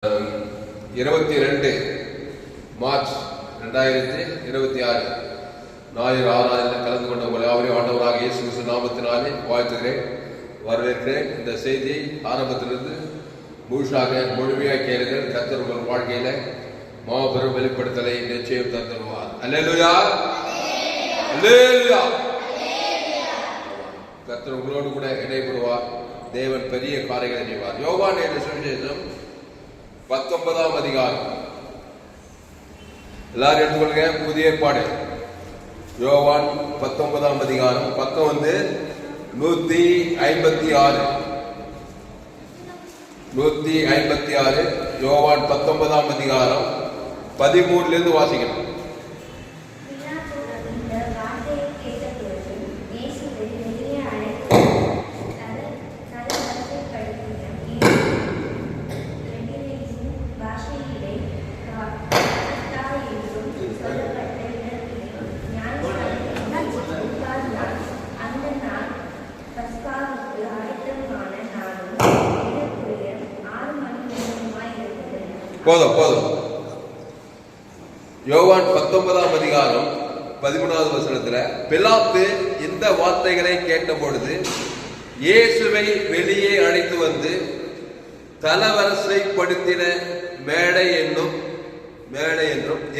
22 March 2026 ஞாயிறு ஆராதனையில் கலந்து கொண்ட உங்களை யாவரையும் ஆண்டவராக இயேசு கிறிஸ்து நாமத்தினாலே வாழ்த்துகிறேன், வரவேற்கிறேன். இந்த செய்தியை ஆரம்பத்திலிருந்து முழுமையாக கேளுங்கள். கர்த்தர் உங்கள் வாழ்க்கையில மாபெரும் வெளிப்படுத்தலை நிச்சயம் தந்துடுவார். அல்லேலூயா, அல்லேலூயா. கர்த்தர் உங்களோடு கூட இடைப்படுவார். தேவன் பெரிய காரியங்களை செய்வார். யோவான் என்ற சுவிசேஷம் 19ஆம் அதிகாரம். எல்லாரும் எடுத்துக்கொள்ளுங்க. புதிய ஏற்பாடு யோவான் 19ஆம் அதிகாரம், பக்கம் 156. 156 யோவான் 19ஆம் அதிகாரம் 13 வாசிக்கணும். போதும். யோவான் 19ஆம் அதிகாரம் 13வது வசனத்துல, பிலாத்து இந்த வார்த்தைகளை கேட்ட பொழுது இயேசுவை வெளியே அழைத்து வந்து தலவரிசைப்படுத்தின மேடை என்றும்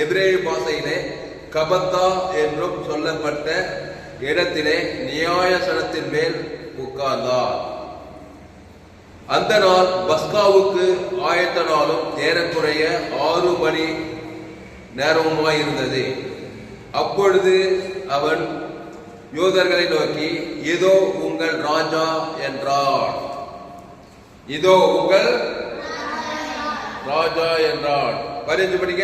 எபிரேய பாஷையிலே கபத்தா என்றும் சொல்லப்பட்ட இடத்திலே நியாயாசனத்தின் மேல் உட்கார்ந்தார். அந்த நாள் பஸ்காவுக்கு ஆயத்த நாளும் ஏறக்குறைய 6 மணி நேரமுமாயிருந்தது. அப்பொழுது அவன் யூதர்களை நோக்கி, இதோ உங்கள் ராஜா என்றார். இதோ உங்கள் ராஜா என்றார். 15 படிக்க.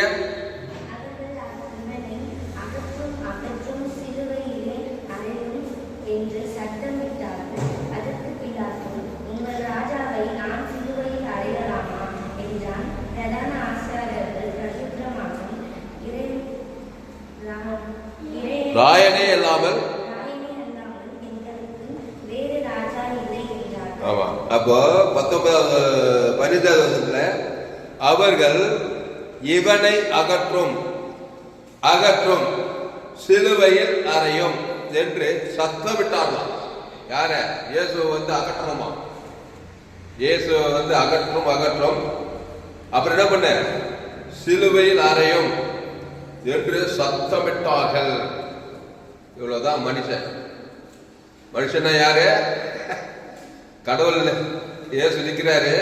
ராயனே இல்லாமல். ஆமா. அப்போ 19 அவர்கள் இவனை அகற்றும் சிலுவையில் அறையும் என்று சத்தமிட்டார்களாம். யார? இயேசு அகற்றணுமா? இயேசு அகற்றும். அப்புறம் என்ன பண்ண? சிலுவையில் அறையும் என்று சத்தமிட்டார்கள். இவ்வளவுதான் மனுஷனா யாரு? கடவுள். இயேசு நிற்கிறாரு,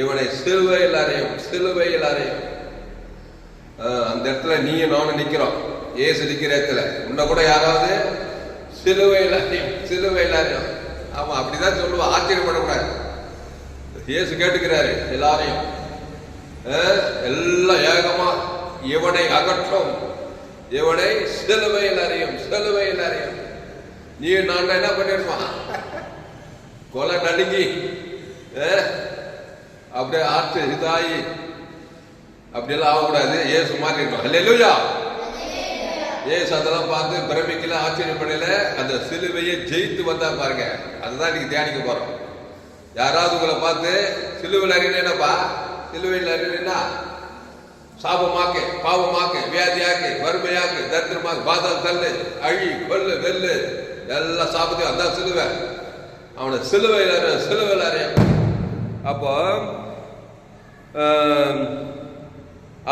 இவனை சிலுவையில் அறையும். அந்த இடத்துல நீயும் நானும் நிக்கிறோம். இயேசு நிக்கிற இடத்துல உன்ன கூட யாராவது சிலுவையில் அறையும். ஆமா, அப்படிதான் சொல்லுவோம். ஆச்சரியப்படக்கூடாது. இயேசு கேட்டுக்கிறாரு எல்லாரையும், எல்லாம் ஏகமா இவனை அகற்றும், இவனை சிலுவையில் அறையும். நீ நான் என்ன பண்ணிருப்பான்? கொலை நடுங்கி அப்படியே ஆற்று இதாயி அப்படியெல்லாம் ஆகக்கூடாது. ஏசு மாதிரி இருக்கும். அல்லேலூயா. ஏசு அதெல்லாம் பார்த்து பிரமிக்கல, ஆச்சரியப்படல. அந்த சிலுவையை ஜெயித்து வந்தா பாருங்க. அதுதான் நீங்க தியானிக்க போறோம். யாராவது உங்களை பார்த்து சிலுவையில் அறியணும்ப்பா, சிலுவையில் அறியணும்னா சாபமாக்கு, பாவமாக்கு, வியாதியாக்கு, வறுமையாக்கு, தரித்திரமாக்கு, பாதாள தள்ளு, அழி, கொல்லு, வெல்லு, எல்லா சாபத்தையும் அதான் சிலுவை. அவனை சிலுவையில் அறைய. அப்போ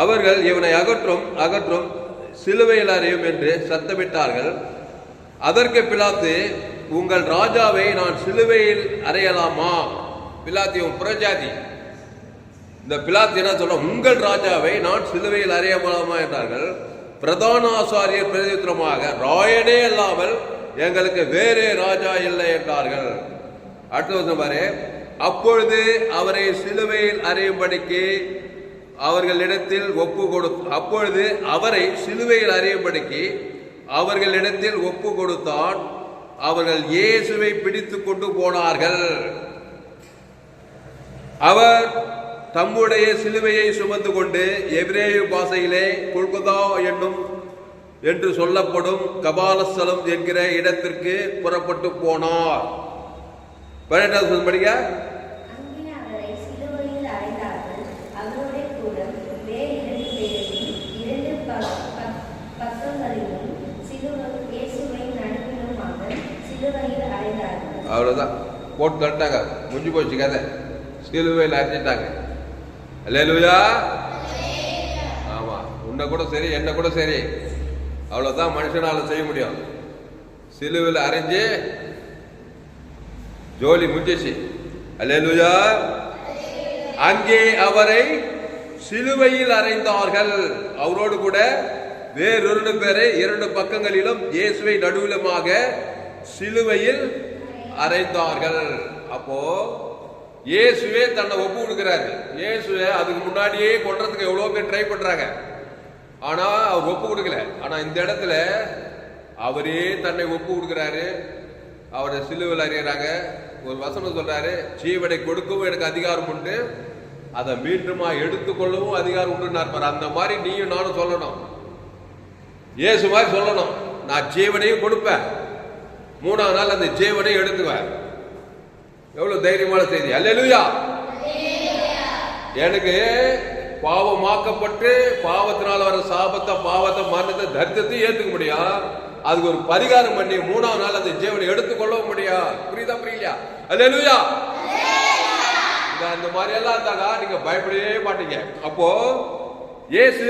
அவர்கள் இவனை அகற்றும் சிலுவையில் அறையும் என்று சத்தமிட்டார்கள். அதற்கு பிலாத்து, உங்கள் ராஜாவை நான் சிலுவையில் அறையலாமா? பிலாத்து புறஜாதி. இந்த பிலாத்து என்ன சொல்ல? உங்கள் ராஜாவை நான் சிலுவையில் அறையலாமா என்றார்கள். பிரதான ஆசாரியர் பிரதித்திரமாக, ராயனே இல்லாமல் எங்களுக்கு வேறே ராஜா இல்லை என்றார்கள். அடுத்த பாரு, அப்பொழுது அவரை சிலுவையில் அறையும்படிக்கு அவர்களிடத்தில் ஒப்பு கொடுத்தான். அவர்கள் இயேசுவை பிடித்துக் கொண்டு போனார்கள். அவர் தம்முடைய சிலுவையை சுமந்து கொண்டு எபிரேய பாஷையிலே கொல்கொதா என்று சொல்லப்படும் கபாலஸ்தலம் என்கிற இடத்திற்கு புறப்பட்டு போனார். 12வது படிக்க. அவ்வளோதான், போட்டு தள்ளிட்டாங்க, முடிஞ்சு போச்சு கதை. சிலுவையில் அரைஞ்சிட்டாங்க. அல்லேலூயா. ஆமா, உன்னை கூட சரி என்ன கூட சரி, அவ்வளவுதான் மனுஷனால செய்ய முடியும். சிலுவையில் அரைஞ்சு ஜோலி முடிஞ்சிச்சு. அல்லேலூயா. அங்கே அவரை சிலுவையில் அறைந்தார்கள். அவரோடு கூட வேறொரு பேரை 2 பக்கங்களிலும் இயேசுவை நடுவிலுமாக சிலுவையில் அறைந்தார்கள். அப்போ இயேசுவே தன்னை ஒப்பு கொடுக்கிறாரு. இயேசுவே அதுக்கு முன்னாடியே கொல்றதுக்கு எவ்வளவு பேர் ட்ரை பண்றாங்க, ஆனா அவர் ஒப்பு கொடுக்கல. ஆனா இந்த இடத்துல அவரே தன்னை ஒப்பு கொடுக்கிறாரு. அவரை சிலுவையில் அறியறாங்க. ஒரு வசனம் சொல்றாரு, ஜீவனை கொடுக்கவும் எனக்கு அதிகாரம் உண்டு, அதை மீண்டுமா எடுத்துக்கொள்ளவும் அதிகாரம் உண்டு இருப்பார். அந்த மாதிரி நீயும் நானும் சொல்லணும், இயேசு மாதிரி சொல்லணும். நான் ஜீவனையும் கொடுப்பேன், 3ஆம் நாள் அந்த ஜீவனையும் எடுத்துவேன். எவ்வளவு தைரியமான செய்தி. அல்லேலூயா. எனக்கு பாவமாக்கப்பட்டு பாவத்தினால வர சாபத்தை, பாவத்தை, மரணத்தை, தரித்திரத்தையும் ஏத்துக்க முடியும். அதுக்கு ஒரு பரிகாரம் பண்ணி 3ஆம் நாள் அந்த ஜீவனை எடுத்துக்கொள்ளவும் முடியும். புரியுதா புரியலையா? அல்லேலூயா. இந்த மாதிரி எல்லாம் இருந்தாங்க நீங்க பயப்படவே மாட்டீங்க. அப்போ இயேசு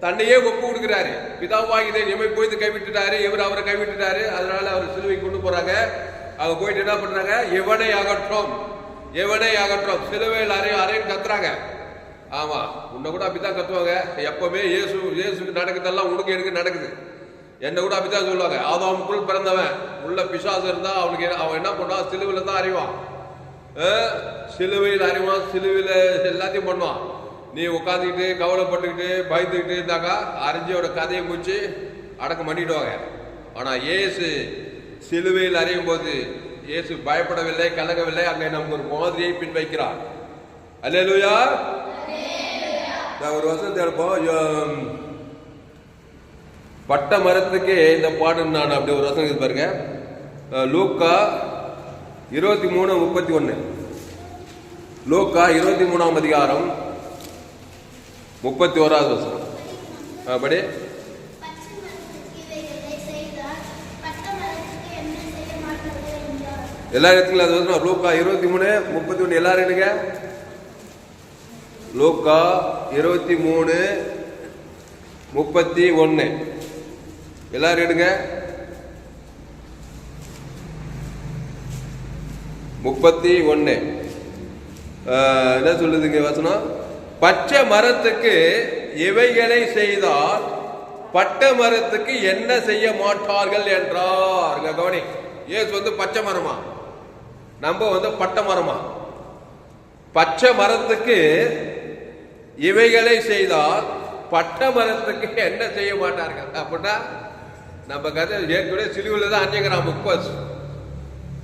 தன்னையே ஒப்பு கொடுக்கிறாரு. பிதாவாகிதே எம்மை போய் கைவிட்டுட்டாரு, இவர் அவரை கைவிட்டுட்டாரு, அதனால அவர் சிலுவை கொண்டு போறாங்க. அவங்க போயிட்டு என்ன பண்றாங்க, எவனை அகற்றோம், எவனை அகற்றோம், சிலுவையில் அறையும் கத்துறாங்க. ஆமா, உன்னை கூட அப்படித்தான் கத்துவாங்க. எப்பவுமே இயேசுக்கு நடக்குதெல்லாம் உனக்கு எனக்கு நடக்குது. என்ன கூட அப்படித்தான் சொல்லுவாங்க. ஆதாமுக்குள் பிறந்தவன் உள்ள பிசாசு இருந்தா அவனுக்கு அவன் என்ன பண்ணுவான், சிலுவையில தான் அறிவான். சிலுவையில் அறிவான், சிலுவையில எல்லாத்தையும் பண்ணுவான். நீ உட்காந்துக்கிட்டு கவலைப்பட்டுக்கிட்டு பயந்துக்கிட்டு இருந்தாக்கா அறிஞ்சோட கதையை முடிச்சு அடக்கம் பண்ணிடுவாங்க. ஆனா இயேசு சிலுவையில் அறியும் போது இயேசு பயப்படவில்லை, கலங்கவில்லை. அங்கே நமக்கு ஒரு மாதிரியை பின் வைக்கிறார். அல்லேலூயா. ஒரு வருஷம் தேர்ப்போம், பட்ட மரத்துக்கு இந்த பாடு நான் அப்படி ஒரு வசனம் பாருங்க. லூக்கா 23:31. லூக்கா 23ஆம் அதிகாரம் 31வது வசனம். அப்படி எல்லா இடத்துக்கும் அது வசனம். லூக்கா 23:31 எல்லாரும் எடுங்க. லூக்கா 23:31 எல்லாரும் எடுங்க. 31 என்ன சொல்லுதுங்க வசனம்? பச்சை மரத்துக்கு இவைகளை செய்தால் பட்ட மரத்துக்கு என்ன செய்ய மாட்டார்கள் என்றார். கவனி, இயேசு பச்சை மரமா, நம்ம பட்ட மரமா? பச்சை மரத்துக்கு இவைகளை செய்தால் பட்ட மரத்துக்கு என்ன செய்ய மாட்டார்கள் அப்படின்னா, நம்ம கதை ஏற்கனவே சிலுவையில் தான் அஞ்சுக்கிறான். 30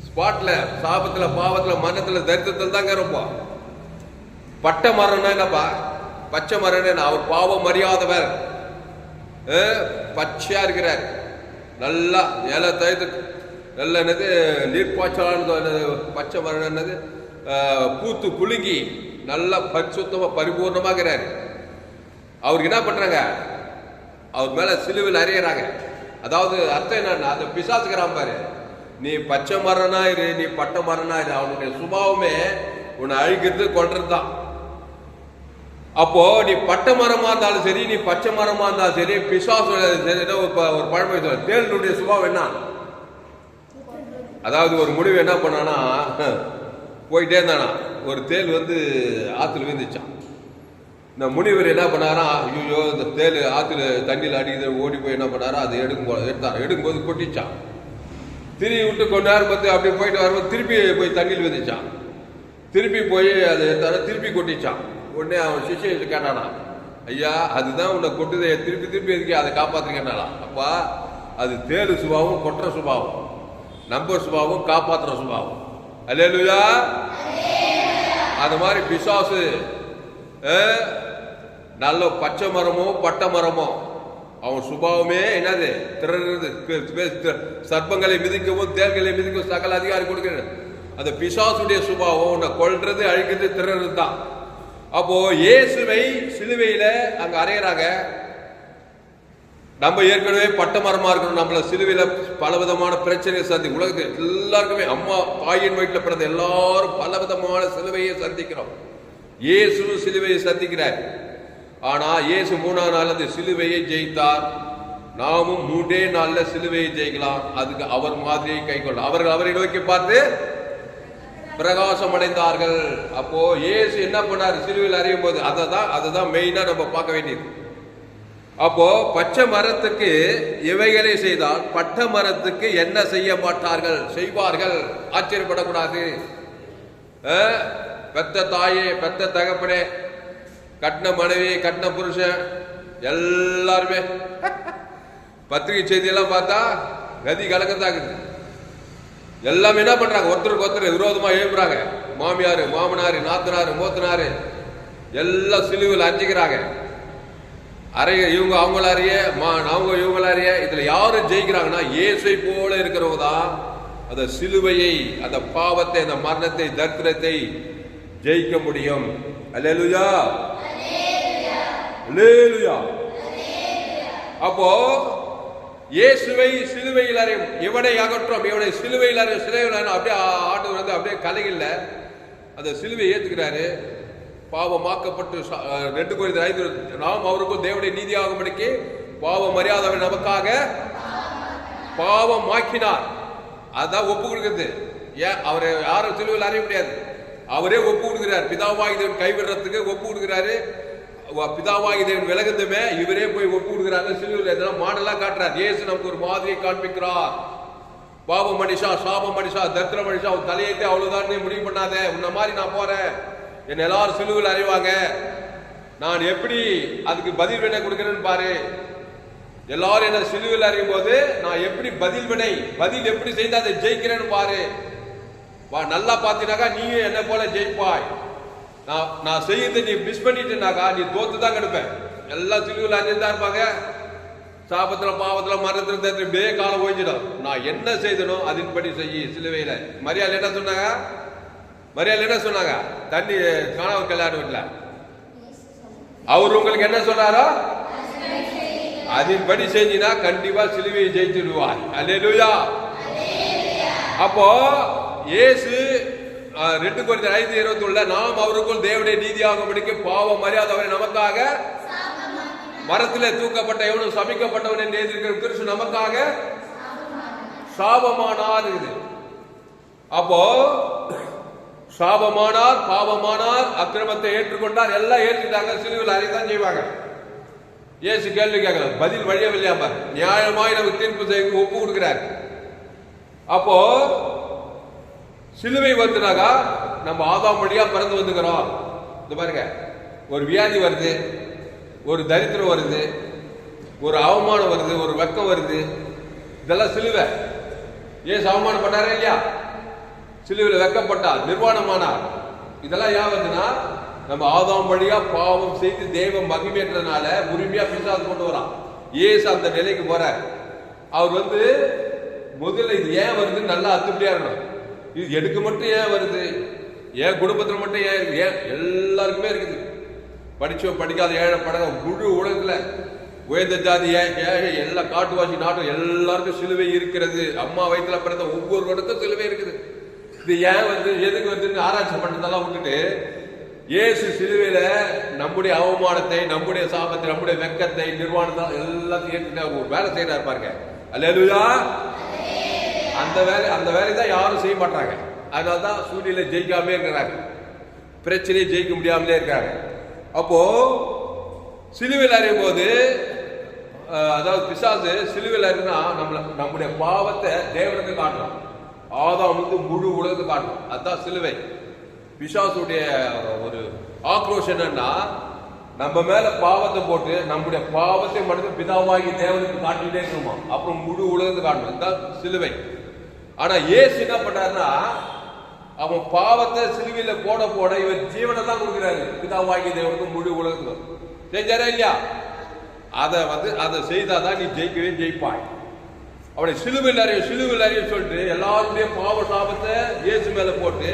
ஸ்பாட்ல சாபத்துல, பாவத்துல, மரணத்துல, தரித்திரத்துல தாங்க இருப்போம். பட்ட மரம்னா என்னப்பா? பச்சை மரம். அவர் பாவம் அறியாதவர், பச்சையா இருக்கிறார். நல்லா இலை தயத்து நல்ல என்னது நீர்ப்பாய்ச்சலான பச்சை மரம் என்னது பூத்து குலுங்கி நல்லா பரிசுத்தமா பரிபூர்ணமாகிறாரு. அவருக்கு என்ன பண்றாங்க? அவர் மேல சிலுவையில் அறியறாங்க. அதாவது அர்த்தம் என்னன்னா, அந்த பிசாசுக்கிறான் பாரு, நீ பச்சை மரனா இரு, நீ பட்ட மரனா இரு, அவனுடைய சுபாவமே உன்னை அழிக்கிறது கொள்றது தான். அப்போ நீ பட்ட மரமா இருந்தாலும் சரி, நீ பச்சை மரமா இருந்தாலும் சரி, பிசாசு ஒரு பழமொழி சொல்ல, தேளுடைய சுபாவம் என்ன? அதாவது ஒரு முடிவு என்ன பண்ணானா, போயிட்டே இருந்தானா, ஒரு தேல் ஆத்துல விழுந்துச்சான். இந்த முனிவர் என்ன பண்ணாரா, ஐயோ இந்த தேல் ஆத்துல தண்ணியில் அடிக்குது, ஓடி போய் என்ன பண்ணாரா, அதை எடுக்கும்போது கொட்டிச்சான். திரும்பி விட்டு கொஞ்ச நேரம் பார்த்து அப்படி போயிட்டு வரும்போது திருப்பி போய் தண்ணியில் விதைச்சான். திருப்பி போய் அதை எடுத்தார திருப்பி கொட்டிச்சான். உடனே அவன் சிஷ்யன் கேட்டானா, ஐயா அதுதான் உன்னை கொட்டுதை, திருப்பி திருப்பி எதுக்கே அதை காப்பாற்றுக்கேனாலா? அப்பா அது தேடு சுபாவம், கொட்டுற சுபாவம், நம்பர் சுபாவம், காப்பாற்றுற சுபாவம். அல்லேலூயா. அந்த மாதிரி பிசாசு நல்ல பச்சை மரமோ பட்ட மரமோ அவன் சுபாவமே என்னது? திறறது, சர்ப்பங்களை மிதிக்கவும் தேர்களை மிதிக்கவும் சகல அதிகாரம் கொடுக்கிறது. அந்த பிசாசுடைய சுபாவம் உன்னை கொல்றது, அழிக்கிறது, திறறது தான். அப்போ இயேசுவை சிலுவையில அங்க அறையறாங்க. நம்ம ஏற்கனவே பட்டமரமா இருக்கணும். நம்மள சிலுவையில பலவிதமான பிரச்சனையை சந்தி உலகத்தில் எல்லாருக்குமே அம்மா தாயின் வயிற்றுல பிறந்த எல்லாரும் பலவிதமான சிலுவையை சந்திக்கிறோம். இயேசு சிலுவையை சந்திக்கிறார். ஆனா இயேசு 3ஆம் நாள் அந்த சிலுவையை ஜெயித்தார். நாமும் 3 நாள்ல சிலுவையை ஜெயிக்கலாம். அதுக்கு அவர் மாதிரியை கை கொள்ள அவர்கள் அவரை நோக்கி பார்த்து பிரகாசம் அடைந்தார்கள். அப்போ இயேசு என்ன பண்ணார்? சிலுவையில் அறியும் போது அதுதான் மெயினா நம்ம பார்க்க வேண்டியது. அப்போ பச்சை மரத்துக்கு இவைகளை செய்தால் பட்ட மரத்துக்கு என்ன செய்ய மாட்டார்கள்? செய்வார்கள். ஆச்சரியப்படக்கூடாது. பெத்த தாயே, பெத்த தகப்பனே, கட்டின மனைவி, கட்டின புருஷன் எல்லாருமே பத்திரிகை செய்தியெல்லாம் பார்த்தா கதி கலக்கத்தாக்குது. எல்லாமே என்ன பண்றாங்க? ஒருத்தருக்கு ஒருத்தர் விரோதமா எழுப்புறாங்க. மாமியாரு, மாமனாரு, நாத்தனாரு, மூத்தனாரு எல்லாம் சிலுவையில் அஞ்சிக்கிறாங்க. அறைய இவங்க அவங்களாரிய, அவங்க இவங்களாரிய. இதுல யாரு ஜெயிக்கிறாங்கன்னா இயேசுவை போல இருக்கிறவங்க தான் அந்த சிலுவையை, அந்த பாவத்தை, அந்த மரணத்தை, தரித்திரத்தை ஜெயிக்க முடியும். அல்லேலூயா, அல்லேலூயா. அப்போ இயேசுவை சிலுவையில் அறையும், இவனை அகற்றும், இவனை சிலுவையில் அறையும். சிலுவையில் அப்படியே ஆண்டவர் வந்து அப்படியே கலையில அந்த சிலுவையை ஏத்துக்கிறாரு. பாவமாக்கப்பட்டு 2 கொரிந்தியர் 5 நாம் அவருக்கும் தேவனுடைய நீதியாகும்படிக்கு பாவம் மரியாதை நமக்காக பாவம் ஆக்கினார். அதான் ஒப்பு கொடுக்குறது. ஏன் அவரை யாரும் சிலுவையில் அறிய முடியாது. அவரே ஒப்பு கொடுக்கிறார். பிதாவாகி தேவன் கைவிடுறதுக்கு ஒப்பு கொடுக்கிறாரு. பிதாவாகி தேவன் விலகுதுமே இவரே போய் ஒப்பு கொடுக்கிறாங்க. சிலுவையில் இதெல்லாம் மாடலா காட்டுறார். இயேசு நமக்கு ஒரு மாதிரியை காண்பிக்கிறார். பாவ மனுஷா, சாப மனுஷா, தரித்திர மனுஷா, அவன் தலையேற்றி அவ்வளவுதான் முடிவு பண்ணாத, உன்ன மாதிரி நான் போறேன், என்ன எல்லாரும் சிலுவையில் அறிவாங்க, நான் எப்படி அதுக்கு பதில் வினை கொடுக்கிறேன்னு பாரு. எல்லாரும் என்ன சிலுவையில் அறியும் போது நான் எப்படி பதில் எப்படி செய்து அதை ஜெயிக்கிறேன்னு பாரு. நல்லா பாத்தீனாக்கா நீயும் என்ன போல ஜெயிப்பாய். நான் செய்யறது நீ மிஸ் பண்ணிட்டேனாக்கா நீ தோத்து தான் கெடுப்பேன். எல்லாம் சிலுவையில் அறிஞ்சுதான் இருப்பாங்க. சாபத்துல, பாவத்துல, மரணத்துல இப்படியே காலம் ஓய்ஞ்சிடும். நான் என்ன செய்தனோ அதன்படி செய்ய. சிலுவையில மரியாதை என்ன சொன்னாங்க? தண்ணி காணவர் கல்யாண வீட்டுல அவர் உங்களுக்கு என்ன சொன்னாரோ அதன்படி செஞ்சினா கண்டிப்பா சிலுவையை ஜெயிச்சிடுவார். அல்லேலூயா. அப்போ இயேசு 2 கொரிந்தியர் 5:21 நாம் அவருக்குள் தேவனுடைய நீதியாகும்படிக்கு பாவம் மரியாதை அவரை நமக்காக மரத்திலே தூக்கப்பட்ட எவனும் சபிக்கப்பட்டவன் என்று எழுதியிருக்கிற கிறிஸ்து நமக்காக சாபமானார். அப்போ சாபமானார், பாவமானார், அக்கிரமத்தை ஏற்றுக்கொண்டார், எல்லாம் ஏற்றுக்கிட்டாங்க. சிலுவையில் அறைதான் செய்வாங்க. இயேசு கேள்வி கேட்கல, பதில் வழியவில்லையாம நியாயமாய் நமக்கு தீர்ப்பு செய்ய ஒப்பு கொடுக்கிறார். அப்போ சிலுவை வந்துனாக்கா நம்ம ஆதாம் வழியா பிறந்து வந்துக்கிறோம். இந்த பாருங்க, ஒரு வியாதி வருது, ஒரு தரித்திரம் வருது, ஒரு அவமானம் வருது, ஒரு வெக்கம் வருது, இதெல்லாம் சிலுவை. ஏன் அவமானம் பண்ணாரே இல்லையா? சிலுவையில் வெக்கப்பட்டார், நிர்வாணமானார். இதெல்லாம் ஏன் வருதுன்னா நம்ம ஆதாம் வழியா பாவம் செய்து தெய்வ மகிமேற்றனால உரிமையா பிசாசு கொண்டு வரான். ஏசு அந்த நிலைக்கு போறார். அவர் முதல்ல இது ஏன் வருதுன்னு நல்லா அத்துப்படியா இருக்கணும். இது எனக்கு மட்டும் ஏன் வருது, என் குடும்பத்துல மட்டும் ஏன் எல்லாருக்குமே இருக்குது. படிச்சோம் படிக்காத ஏழை படக முழு உலகத்துல உயர்ந்த ஜாதி ஏழை எல்லா காட்டுவாசி நாட்டும் எல்லாருக்கும் சிலுவை இருக்கிறது. அம்மா வயிற்றுல பிறந்த ஒவ்வொருவருக்கும் சிலுவை இருக்குது. இது ஏன் எதுக்கு வருதுன்னு ஆராய்ச்சி பண்றதெல்லாம் விட்டுட்டு இயேசு சிலுவையில நம்முடைய அவமானத்தை, நம்முடைய சாபத்தை, நம்முடைய வெக்கத்தை, நிர்வாணத்தை எல்லாத்தையும் ஏற்றுட்டு ஒரு வேலை செய்யறாரு பாருங்க. அல்லேலூயா. அந்த வேலை தான் யாரும் செய்ய மாட்டாங்க. அதனால்தான் சூழ்நிலை ஜெயிக்காமலே இருக்கிறாங்க, பிரச்சனையை ஜெயிக்க முடியாமலே இருக்காங்க. அப்போ சிலுவையில் அறியும் போது, அதாவது பிசாசு சிலுவையில் அறினா நம்முடைய பாவத்தை தேவனுக்கு காட்டணும். ஆதாம் முழு உலகத்தை காட்டணும். அதுதான் சிலுவை. பிசாசுடைய ஒரு ஆக்ரோஷம் என்னன்னா, நம்ம மேல பாவத்தை போட்டு நம்முடைய பாவத்தை மட்டும் பிதாவாகி தேவனுக்கு காட்டிட்டே இருக்குமா, அப்புறம் முழு உலகத்தை காட்டணும். இதுதான் சிலுவை. ஆனா இயேசு என்ன பண்றாருன்னா, அவன் பாவத்தை சிலுவையில போட போட இவர் ஜீவனை தான் கொடுக்கிறாரு. பிதாவாகி தேவனுக்கு முழு உலகத்துக்கும் செஞ்சாரா இல்லையா? அதை செய்தாதான் நீ ஜெயிக்கவே ஜெயிப்பாய். அவனை சிலுவையில் அறிய சொல்லிட்டு எல்லாருடைய பாவ சாபத்தை இயேசு மேல போட்டு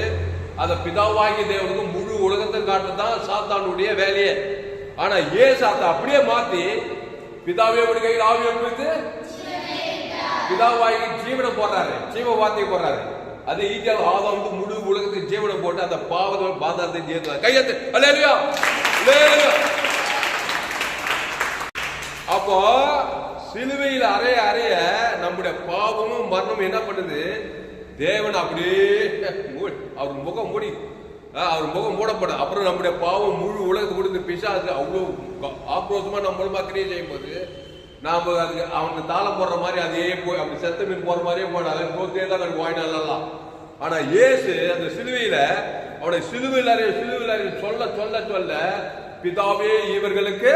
அதை பிதாவாகி தேவனுக்கு முழு உலகத்தை காட்டுதான் சாத்தானுடைய வேலையே. ஆனா இயேசு அதை அப்படியே மாத்தி பிதாவே கையில் ஆவியை கொடுத்து பிதாவாகி ஜீவனை போடுறாரு, ஜீவ வார்த்தையை போடுறாரு. அது ஈட்டியால் ஆதாம் முழு உலகத்துக்கு ஜீவனை போட்டு அந்த பாவத்தை பாதாளத்தை ஜெயித்தார். கையெழுத்து அல்லேலூயா. அப்போ சிலுவையில் அறைய அறைய நம்முடைய பாவமும் மரணமும் என்ன பண்ணுது? தேவன் அப்படியே அவர் முகம் மூடி, அவர் முகம் மூடப்படும். அப்புறம் நம்முடைய பாவம் முழு உலகத்துக்கு கொடுத்து பிசாசு அவ்வளவு ஆக்ரோஷமா நம்ம மூலமா கிரியை செய்யும் போது நாம அதுக்கு அவனுக்கு தாளம் போடுற மாதிரி அதே போய் அப்படி செத்த மீன் போற மாதிரியே போனாலும் போத்தே தான் எனக்கு வாங்கினாலாம். ஆனா இயேசு அந்த சிலுவையில அவனை சிலுவையில் சொல்ல சொல்ல சொல்ல பிதாவே இவர்களுக்கு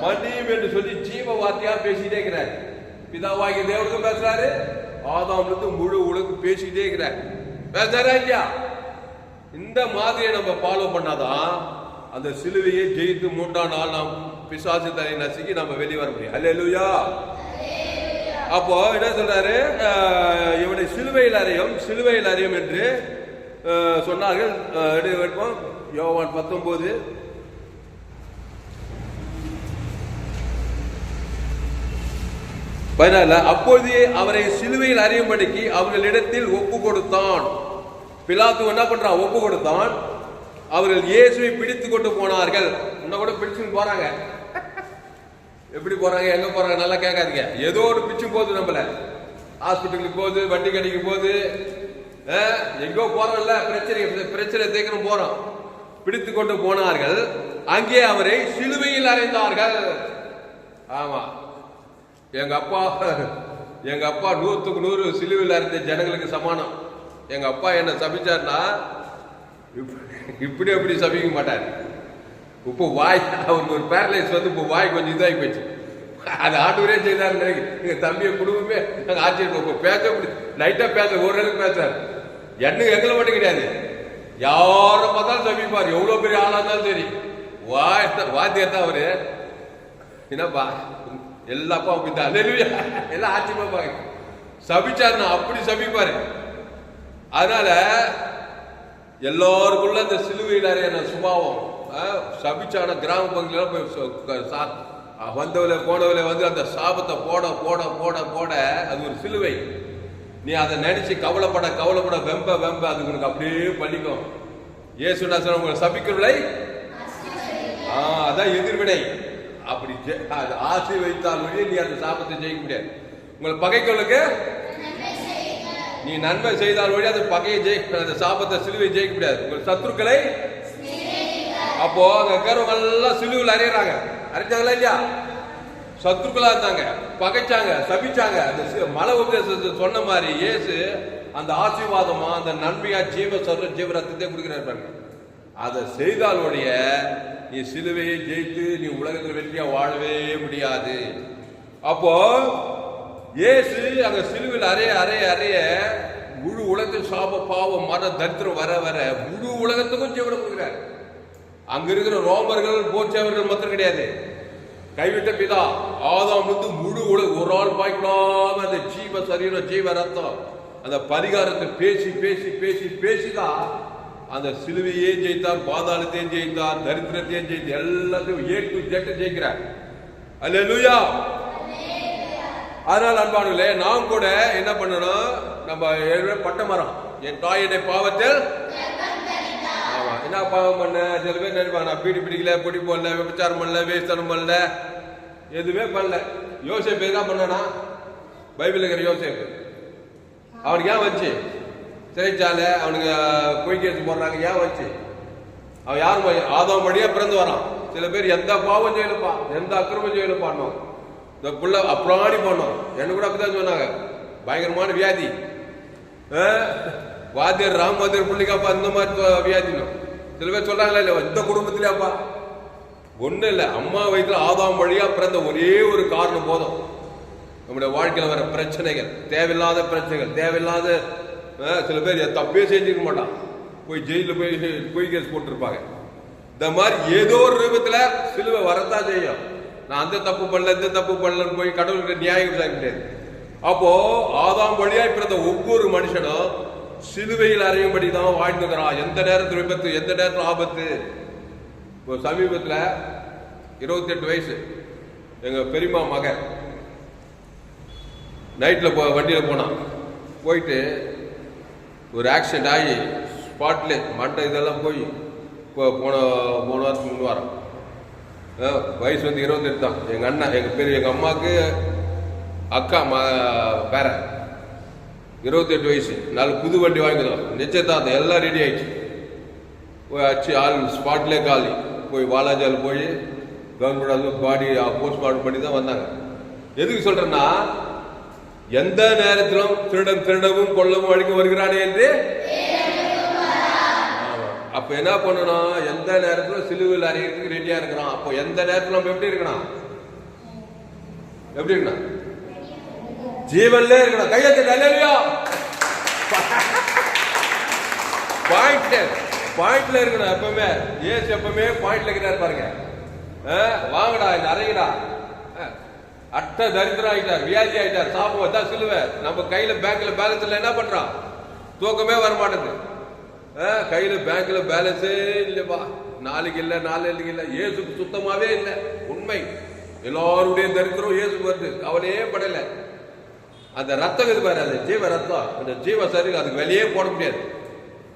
மன்னியும் என்று சொல்லி ஜீவ வார்த்தையா பேசிட்டே இருக்கிறார். பிதாவாகிய தேவனுக்கும் பேசுறாரு, ஆதாம்ல முழு உலகம் பேசிட்டே இருக்கிறார். பேசுறாரா இல்லையா? இந்த மாதிரியை நம்ம ஃபாலோ பண்ணாதான் அந்த சிலுவையை ஜெயித்து 3ஆம் நாள் நாம் பிசாசு தலை நசுக்கி நம்ம வெளியே வர முடியும். அல்லேலூயா. அப்போ என்ன சொல்றாரு? இவனை சிலுவையில் அறையும் என்று சொன்னார்கள். யோவான் 19:14. அப்போதே அவரை சிலுவையில் அறையும்படிக்கு அவர்களிடத்தில் ஒப்பு கொடுத்தான். பிலாத்து என்ன பண்றான்? ஒப்பு கொடுத்தான். அவர்கள் இயேசுவை பிடித்து கொண்டு போனார்கள். இன்னும் கூட பிடிச்சுன்னு போறாங்க. எப்படி போறாங்க, எங்க போறாங்க நல்லா கேட்காதீங்க. ஏதோ ஒரு பிச்சு போகுது, நம்மள ஹாஸ்பிட்டலுக்கு போகுது, வண்டி கடைக்கு போகுது, எங்கோ போறோம்ல, பிரச்சனை தேக்கணும் போறோம். பிடித்து கொண்டு போனார்கள். அங்கே அவரை சிலுவையில் அறைந்தார்கள். ஆமா, எங்க அப்பா 100க்கு 100 சிலுவையில் அறைந்த ஜனங்களுக்கு சமானம். எங்க அப்பா என்ன சபிச்சார்னா இப்படி அப்படி சபிக்க மாட்டார். இப்போ வாய் அவருக்கு ஒரு பேரலைஸ் வந்து இப்போ வாய் கொஞ்சம் இதாகி போச்சு. அது ஆண்டவரே செய்தார். எங்க தம்பிய குடும்பமே நாங்கள் ஆச்சரியம். பேச லைட்டா பேச ஓரளவுக்கு பேசுறாரு. எங்களை மட்டும் கிடையாது, யாரை பார்த்தாலும் சபிப்பார். எவ்வளவு பெரிய ஆளா இருந்தாலும் சரி, வாத்தியத்தான் அவரு. என்னப்பா எல்லாப்பா அப்படித்தான் எல்லாம் ஆச்சரியமா பாக்க சபிச்சாருன்னா அப்படி சபிப்பாரு. அதனால எல்லாருக்குள்ள அந்த சிலுவையில் அறையான சுபாவம் சபிச்சான கிராம பகுதியில போய் வந்தவளை போனவளை வந்து அந்த சாபத்தை போட போட போட போட அது ஒரு சிலுவை. நீ அதை நினைச்சு கவலைப்பட வெம்ப அது உனக்கு அப்படியே பழிக்கும். இயேசுனா உங்களை சபிக்கிறவளை அதான் எதிர்வினை. அப்படி ஆசை வைத்தால் நீ அந்த சாபத்தை ஜெயிக்க முடியாது. உங்களை பகைகளுக்கு நீ நன்மை செய்தால் வழி அந்த பகையை ஜெயிக்க, அந்த சாபத்தை சிலுவை ஜெயிக்க முடியாது. உங்கள் சத்துருக்களை அப்போ அங்க இருக்கிறவங்க எல்லாம் சிலுவையில் அறியறாங்க. அறிஞ்சாங்களா இல்லையா? சத்துருக்களா இருந்தாங்க, பகைச்சாங்க, சபிச்சாங்க. அந்த மலை உபதேசத்தை சொன்ன மாதிரி இயேசு அந்த ஆசீர்வாதமா அந்த நன்மையா ஜீவ ரத்தத்தை கொடுக்கிறாரு. அதை செய்தாலுடைய நீ சிலுவையை ஜெயித்து நீ உலகத்தில் வெற்றியா வாழவே முடியாது. அப்போ இயேசு அங்க சிலுவையில் அறைய முழு உலகத்தில் சாப பாவம் மர தரித்திரம் வர வர முழு உலகத்துக்கும் ஜீவனை கொடுக்கிறார். அங்க இருக்கிற ரோமர்கள் போச்சவர்கள் மாத்திரம் கிடையாது, கைவிட்ட பிதா ஆதாம் முழு உலகம் ஒரு ஆள் பாய்க்காம அந்த ஜீவ சரீரம் ஜீவ ரத்தம் அந்த பரிகாரத்தை பேசி பேசி பேசி பேசிதான் அந்த சிலுவையே ஜெயித்தார், பாதாளத்தையும் ஜெயித்தார், தரித்திரத்தையும் ஜெயித்தார், எல்லாத்தையும் A to Z ஜெயிக்கிறார். அல்லேலூயா. அதனால் அன்பானுங்களே, நாம் கூட என்ன பண்ணணும்? நம்ம பட்ட மரம் என் தாயுடைய பாவத்தில் என்ன பாவம் பண்ண? சில பேர் நினைப்பாங்க நான் பீடி பிடிக்கல, பொடி போடல, விபச்சாரம் பண்ணல, வேஸ்தனம் பண்ணல, எதுவுமே பண்ணல. யோசேப்பு என்ன பண்ணனா? பைபிள் இருக்கிற யோசேப்பு அவனுக்கு ஏன் வச்சு சிறைச்சாலை அவனுக்கு பொய் கேஸ் போடுறாங்க? ஏன் வச்சு? அவன் யாரும் ஆதாம் வழியா பிறந்து வரான். சில பேர் எந்த பாவம் செய்யலப்பா, எந்த அக்கிரமம் செய்யலப்பானோம், இந்த புள்ள அப்புறாடி பண்ணோம். என்ன கூட அப்படிதான் சொன்னாங்க, பயங்கரமான வியாதி. வாத்தியர் ராமவாத்தியர் பிள்ளைக்காப்பா இந்த மாதிரி வியாதினும் சில பேர் சொல்றாங்களா இல்ல? இந்த குடும்பத்திலேப்பா ஒண்ணு இல்ல, அம்மா வயிற்றுல ஆதாம் வழியா பிறந்த ஒரே ஒரு காரணம் போதும். நம்முடைய வாழ்க்கையில வர பிரச்சனைகள், தேவையில்லாத பிரச்சனைகள், தேவையில்லாத சில பேர் தப்பே செஞ்சிருக்க மாட்டான், போய் ஜெயில போய் பொய் கேஸ் போட்டிருப்பாங்க. இந்த மாதிரி ஏதோ ஒரு ரூபத்துல சிலுவை வரத்தான் செய்யும். நான் அந்த தப்பு பண்ணல இந்த தப்பு பண்ணலன்னு போய் கடவுளுக்கு நியாயம் விசாரிக்க முடியாது. அப்போ ஆதாம் வழியாய் பிறந்த ஒவ்வொரு மனுஷனும் சிலுவையில் அறையும்படி தான் வாழ்ந்துக்கிறான். எந்த நேரத்தில் விபத்து, எந்த நேரத்தில் ஆபத்து. சமீபத்தில் 28 வயசு எங்கள் பெரியம்மா மகன் நைட்டில் வண்டியில் போனான். போயிட்டு ஒரு ஆக்சிடென்ட் ஆகி ஸ்பாட்லே மண்டை இதெல்லாம் போய் போன வாரத்துக்கு 3 வாரம். வயசு 28 தான். எங்கள் அண்ணன் எங்கள் அம்மாவுக்கு அக்கா பேர 28 வயசு. 4 புது வண்டி வாங்கிதான். நிச்சயதார்த்தம் எல்லாம் ரெடி ஆயிடுச்சு. போய் ஆச்சு, ஆள் ஸ்பாட்லேயே காலி. போய் வாலாஜால் போய் கவர்மெண்ட் பாடி போஸ்ட்மார்ட்டம் பண்ணி தான் வந்தாங்க. எதுக்கு சொல்றேன்னா, எந்த நேரத்திலும் திருடவும் கொல்லவும் அழிக்க வருகிறானே என்று. அப்ப என்ன பண்ணணும், எந்த நேரத்திலும் சிலுவையில் அறையிறதுக்கு ரெடியா இருக்கிறான். அப்போ எந்த நேரத்தில் நம்ம எப்படி இருக்கணும், எப்படி இருக்கணும், ஜீவன்ல இருக்கணும். கையெழுத்து பாயிண்ட்ல இருக்கணும். எப்பவுமே ஏசு எப்பவுமே பாயிண்ட்ல இருக்கிறாரு பாருங்க. வாங்கடா நிறையடா. அட்ட தரித்திரம் ஆயிட்டார், வியாதி ஆயிட்டார், சாப்பிடுவோம் தான் சிலுவை. நம்ம கையில பேங்க்ல பேலன்ஸ் இல்லை, என்ன பண்றான், தூக்கமே வர மாட்டேங்குது. கையில பேங்க்ல பேலன்ஸே இல்லப்பா, நாளைக்கு இல்லை நாளைக்கு இல்லை. ஏசுக்கு சுத்தமாவே இல்லை. உண்மை, எல்லாருடைய தரித்திரம் ஏசுக்கு வருது, கவலையே படல. அந்த ரத்தம் இது பாரு, அது ஜீவ ரத்தம், அந்த ஜீவ சரி, அதுக்கு வெளியே போட முடியாது.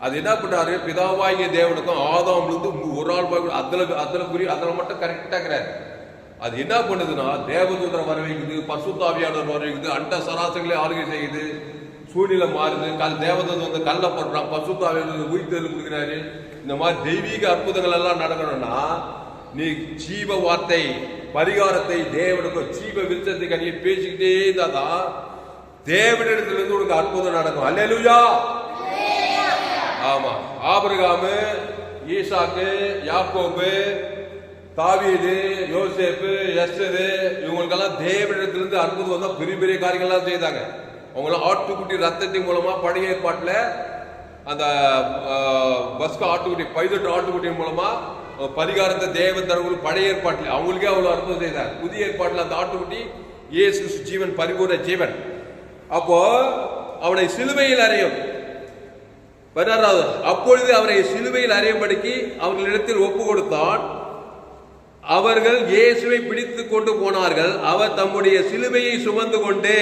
அது என்ன பண்றாரு, பிதாவாகிய தேவனுக்கும் ஆதாம்ல ஒரு ஆள் அதுல மட்டும் கரெக்டா இருக்கிறாரு. அது என்ன பண்ணுதுன்னா, தேவதூதரை வர வைக்குது, பசுத்த ஆவியானவர் வர வைக்குது, அண்ட சராசரிகளே ஆளுகை செய்யுது, சூழ்நிலை மாறுது. தேவதூதர் வந்து கல்ல போடுறான், பசுத்த ஆவியானவர் உயிர்த்தெழுந்து கொடுக்கிறாரு. இந்த மாதிரி தெய்வீக அற்புதங்கள் எல்லாம் நடக்கணும்னா, நீ ஜீவ வார்த்தை பரிகாரத்தை தேவனுக்கு ஜீவ விருட்சத்தை கனியை பேசிக்கிட்டே இருந்தாதான் தேவனிடத்திலிருந்து உனக்கு அற்புதம் நடக்கும். அல்லேலூயா. ஆமா, ஆபிரகாமு, ஈசாக்கு, யாக்கோபு, தாவீது, யோசேப்பு, எஸ்தரு, இவங்களுக்கெல்லாம் தேவனிடத்திலிருந்து அற்புதம் வந்தா பெரிய பெரிய காரியங்கள்லாம் செய்தாங்க. அவங்களாம் ஆட்டுக்குட்டி ரத்தத்தின் மூலமா பழைய ஏற்பாட்டில் அந்த பஸ்கு ஆட்டுக்குட்டி, பைதட்டு ஆட்டுக்குட்டியின் மூலமா பரிகாரத்தை தேவன் தரவங்களுக்கு பழைய ஏற்பாட்டில் அவங்களுக்கே அவ்வளவு அற்புதம் செய்தாங்க. புதிய ஏற்பாட்டில் அந்த ஆட்டுக்குட்டி இயேசு ஜீவன், பரிபூர்ண ஜீவன். அப்போ அவனை சிலுவையில் அறையும் 16வது, அப்பொழுது அவரை சிலுவையில் அறையும்படிக்கு அவர்களிடத்தில் ஒப்பு கொடுத்தான். அவர்கள் இயேசுவை பிடித்துக் கொண்டு போனார்கள். அவர் தம்முடைய சிலுவையை சுமந்து கொண்டு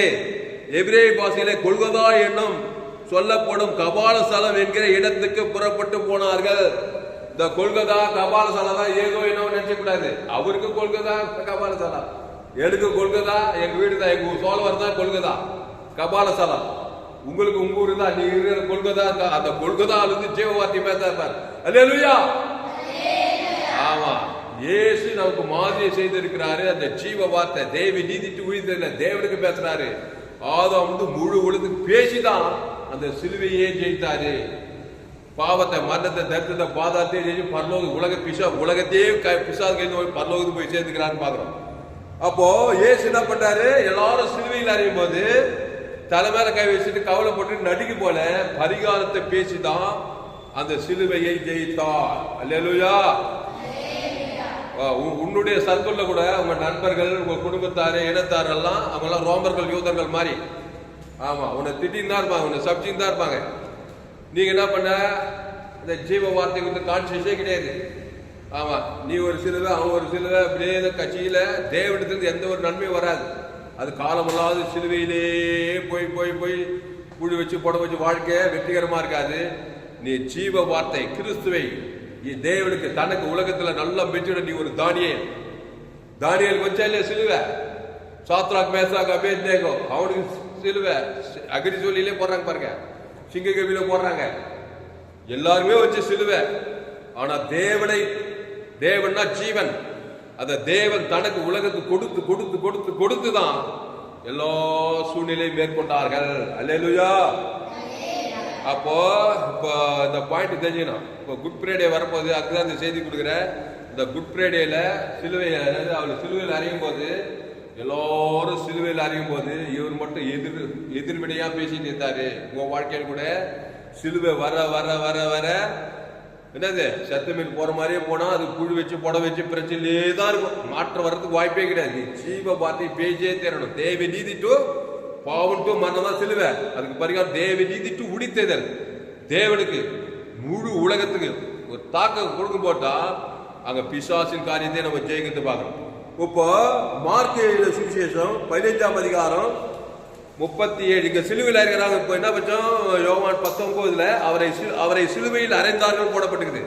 எபிரேய பாஷையிலே கொல்கதா என்னும் சொல்லப்படும் கபாலஸ்தலம் என்கிற இடத்துக்கு புறப்பட்டு போனார்கள். இந்த கொல்கதா கபாலஸ்தலம் தான் ஏதோ என்ன நினைச்ச கூடாது. அவருக்கு கொல்கதா கபாலஸ்தலம், எனக்கு கொல்கதா எங்க வீடு தான், எங்க சோழவர் தான் கொல்கதா கபாலஸ்தலம். உங்களுக்கு உங்க ஊரு தான், நீங்க இருக்கிற கொல்கதா. அந்த கொல்கதா இருந்து ஜீவ வார்த்தை பேசார். அல்லேலூயா. ஆமா, இயேசு நமக்கு மாதிரி செய்திருக்கிறாரு. அந்த ஜீவ வார்த்தை தேவ நீதிட்டு உயிர்த்தல தேவனுக்கு பேசுறாரு. ஆதாம் வந்து முழு உலகத்துக்கு பேசிதான் அந்த சிலுவையே ஜெயித்தாரு. பாவத்தை, மரணத்தை, தரித்திரத்தை, பாதாத்தை ஜெயிச்சு பரலோக உலகத்தையே பிசாது பரலோகத்துக்கு போய் சேர்ந்துக்கிறான்னு பாக்குறோம். அப்போ இயேசு என்ன பண்றாரு, எல்லாரும் சிலுவையில் அறியும் போது தலைமையில கை வச்சுட்டு கவலைப்பட்டு நடிக்கு போல பரிகாரத்தை பேசிதான் அந்த சிலுவையை ஜெயித்தார். அல்லேலூயா. உன்னுடைய சர்க்கிள்ல கூட உங்க நண்பர்கள், உங்க குடும்பத்தாரு, இனத்தாரெல்லாம் அவங்கெல்லாம் ரோமர்கள், யூதர்கள் மாதிரி. ஆமா, உன்னை திட்டின்னு தான் இருப்பாங்க, உன்னை சப்ஜின்னு தான் இருப்பாங்க. நீங்க என்ன பண்ண, இந்த ஜீவ வார்த்தை வந்து கான்சியஸே கிடையாது. ஆமா, நீ ஒரு சிலுவை, அவன் ஒரு சிலுவை, அப்படியே கட்சியில தேவனிடத்திலிருந்து எந்த ஒரு நன்மையும் வராது. அது காலமல்லாத சிலுவையிலே போய் போய் போய் குழி வச்சு புட வச்சு வாழ்க்கை வெற்றிகரமா இருக்காது. நீ ஜீவ வார்த்தை கிறிஸ்துவை தேவனுக்கு தனக்கு உலகத்துல நல்லா பெற்றுட. நீ ஒரு தானியலுக்கு வச்சா இல்லையா சிலுவை, சாத்ராக், மேசாக், அபேத்நேகோ அவனுக்கு சிலுவை அக்னி சூழலிலே போடுறாங்க பாருங்க, சிங்க கவியில போடுறாங்க, எல்லாருமே வச்சு சிலுவை. ஆனா தேவன்னா ஜீவன். அத தேவன் தனக்கு உலகத்துக்கு கொடுத்து கொடுத்து கொடுத்து கொடுத்துதான் எல்லா சூழ்நிலையும் மேற்கொண்டார்கள். அல்லேலூயா. அப்போ இப்போ இந்த பாயிண்ட் தெரிஞ்சுக்கணும். இப்போ குட் ஃப்ரைடே வரப்போகுது, அதுதான் இந்த செய்தி கொடுக்குறேன். இந்த குட் ஃப்ரைடேல அவர் சிலுவையில் அறியும் போது, எல்லாரும் சிலுவையில் அறியும் போது இவர் மட்டும் எதிர்வினையா பேசிட்டு இருந்தாரு. உங்க வாழ்க்கையில் கூட சிலுவை வர வர வர வர என்னது சத்தமீன் போற மாதிரியே போனா அது குழி வச்சு புட வச்சு பிரச்சனையே தான் இருக்கும். மாற்றம் வர்றதுக்கு வாய்ப்பே கிடையாது. ஜீவ வார்த்தை பேச்சே தேரணும். தேவ நீதி டு பாவம் டு மரணம் தான் சிலுவை. அதுக்கு பரிகாரம் தேவ நீதி டு உடித்தேதல். தேவனுக்கு முழு உலகத்துக்கு ஒரு தாக்கம் கொடுக்க போட்டா அங்க பிசாசின் காரியத்தை நம்ம ஜெயிக்கிறது பார்க்கணும். இப்போ மார்க் சுவிசேஷம் 15ஆம் அதிகாரம் 37 இங்க சிலுவையில் இருக்கிறாங்க. இப்போ என்ன பட்சம் யோவான் 19 அவரை சிலுவையில் அறைந்தார்கள் போடப்பட்டிருக்குது.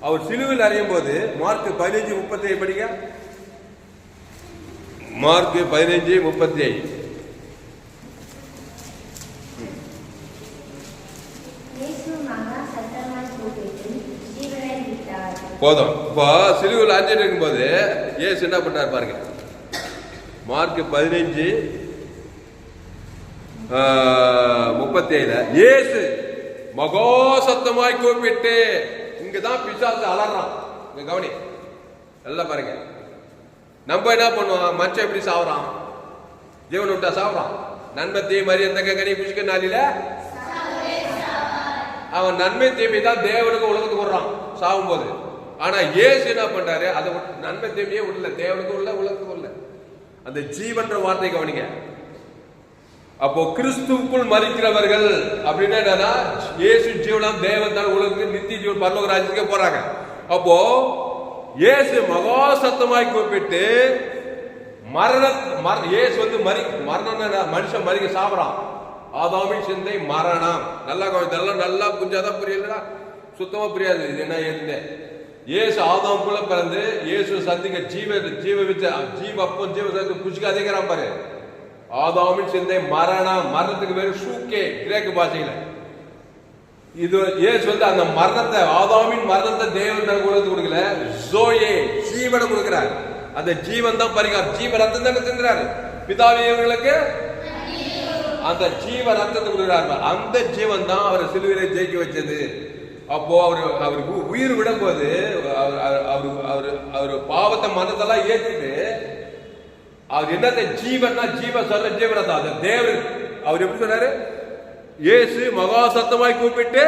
அவர் சிலுவையில் அறையும் போது மார்க் 15:37 படிங்க. மார்க் 15:37. போதும். இப்போ சிலுவையில் அறைஞ்சிட்டு இருக்கும்போது இயேசு என்ன பண்ணார் பாருங்க. மார்க் 15:37 இயேசு மகா சத்தமாய் கூப்பிட்டு, இங்கதான் பிசாசு அலறான். இங்க கவனி, நல்லா பாருங்க. நம்ம என்ன பண்ணுவோம்? மனுஷன் எப்படி சாவுறான்? ஜீவன் விட்டா சாவுறான். நன்மை தீமை எந்த கனி புஷ்க நாளில அவன் நன்மை தீமை தான் தேவனுக்கு உலகத்துக்கு விடுறான் சாவும் போது. ஆனா இயேசு என்ன பண்றாரு? அதை நன்மை தீமையே விடல, தேவனுக்கு உள்ள உலகத்துக்கு உள்ள அந்த ஜீவன்ற வார்த்தை கவனிங்க. அப்போ கிறிஸ்துவுக்குள் மரிக்கிறவர்கள் அப்படின்னா என்னன்னா, இயேசு ஜீவனம் தேவன் தான் உலகத்துக்கு நித்திய ஜீவன் பரலோக ராஜ்யத்துக்கே போறாங்க. அப்போ இயேசு மகா சத்தமாய் கூப்பிட்டு இயேசு வந்து மரணம், மனுஷன் மறிக்க சாப்பிடான். ஆதாமின் சிந்தை மரணம். நல்லா நல்லா புரிஞ்சாதான் புரியலடா, சுத்தமா புரியாது. இது என்ன ஏதுன்னு இயேசு ஆதாமுக்குள்ள பிறந்து இயேசு சந்திக்க ஜீவ வித்த ஜீவ அப்பம் ஜீவ சத்து புஷ்க அதிகரம் பாரு. ஆதாமின் சிந்தை மரணம். மரணத்துக்கு பேரு ஷூக்கே கிரேக்கு பாஷையில. இது இயேசு வந்து அந்த மரணத்தை, ஆதாமின் மரணத்தை தேவன் உலகத்துக்கு கொடுக்கல, ஜோயே ஜீவனை கொடுக்கிறார். அந்த ஜீவன் தான் பரிகாரம். ஜீவ ரத்தம் தானே தின்றாரு பிதாவியவர்களுக்கு. அந்த ஜீவ ரத்தத்தை கொடுக்கிறார். அந்த ஜீவன் தான் அவரை சிலுவையில ஜெயிக்க வச்சது. அப்போ அவருக்கு உயிர் விடும் போது அவர் பாவத்தை மனதெல்லாம் ஏற்றிட்டு அவர் என்னத்தை ஜீவன்னா ஜீவ சொல்ல ஜீவனதான் அந்த தேவன். அவர் எப்படி சொன்னாரு? இயேசு மகா சத்தமாய் கூப்பிட்டு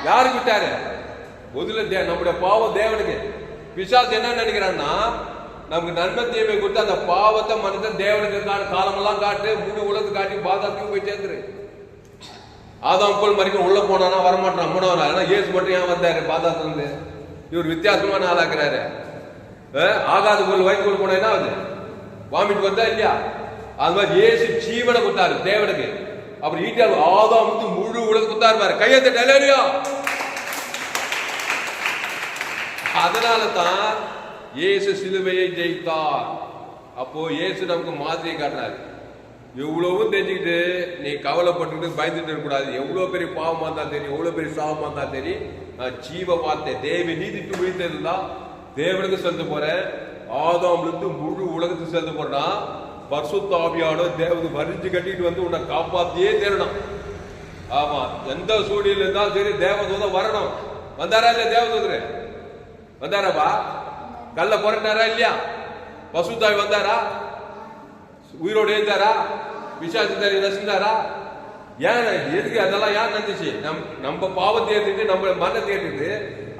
யாருக்கு விட்டாரு? முதல்ல நம்முடைய பாவம் தேவனுக்கு. பிசாசு என்ன நினைக்கிறான்னா, நமக்கு நன்மை தீமை கொடுத்து அந்த பாவத்தை மனதை தேவனுக்கு காலமெல்லாம் காட்டு, முழு உலகத்து காட்டி பாதாத்தையும் போய் சேர்ந்துரு. ஆதாம் போல் மறிக்க உள்ள போனானா வரமாட்டான், மூணவனா. ஆனா இயேசு மட்டும் ஏன் வந்தாரு பாதாத்துல இருந்து? இவர் வித்தியாசமான ஆளாக்குறாரு. ஆகாத பொருள் வயிற்றுக்குள்ள போனா என்ன ஆகுது? வாமிட் வந்தா இல்லையா? அது மாதிரி இயேசு ஜீவனை கொடுத்தாரு தேவனுக்கு. அப்புறம் ஈட்டியால் ஆதாம் வந்து முழு உலகம் கொடுத்தாரு. கையெழுத்து டெலிவரியா. அதனால தான் இயேசு சிலுவையை ஜெயித்தார். அப்போ இயேசு நமக்கு மாதிரியை காட்டினார். எவ்வளவும் தெரிஞ்சுக்கிட்டு நீ கவலைப்பட்டுக்கிட்டு பயந்துட்டு இருக்கக்கூடாது. எவ்வளவு பெரிய பாவமா இருந்தா தெரியும், எவ்வளவு பெரிய சாபமா இருந்தா தெரியும், நான் ஜீவ வார்த்தை தேவ நீதிக்கு உயிர்த்தா தேவனுக்கு செலுத்த போறேன். ஆதாம்ல இருந்து முழு உலகத்துக்கு செலுத்த போறேன்னா பரிசுத்த ஆவியோட தேவனுக்கு வரிஞ்சு கட்டிட்டு வந்து உன்னை காப்பாத்தியே தேரணும். ஆமா, எந்த சூழ்நிலை இருந்தாலும் சரி தேவதூதன் வரணும். வந்தாரா இல்லையா? தேவதூதர் வந்தாராப்பா? கல்ல புரட்டாரா இல்லையா? பசுத்தாவி வந்தாரா? உயிரோடு எழுந்தாரா? விசாரித்தாரி ரசிந்தாரா? ஏன் எதுக்கு அதெல்லாம் ஏன் நடந்துச்சு? நம்ம பாவத்தை ஏற்றிட்டு நம்ம மரணத்தை ஏற்றிட்டு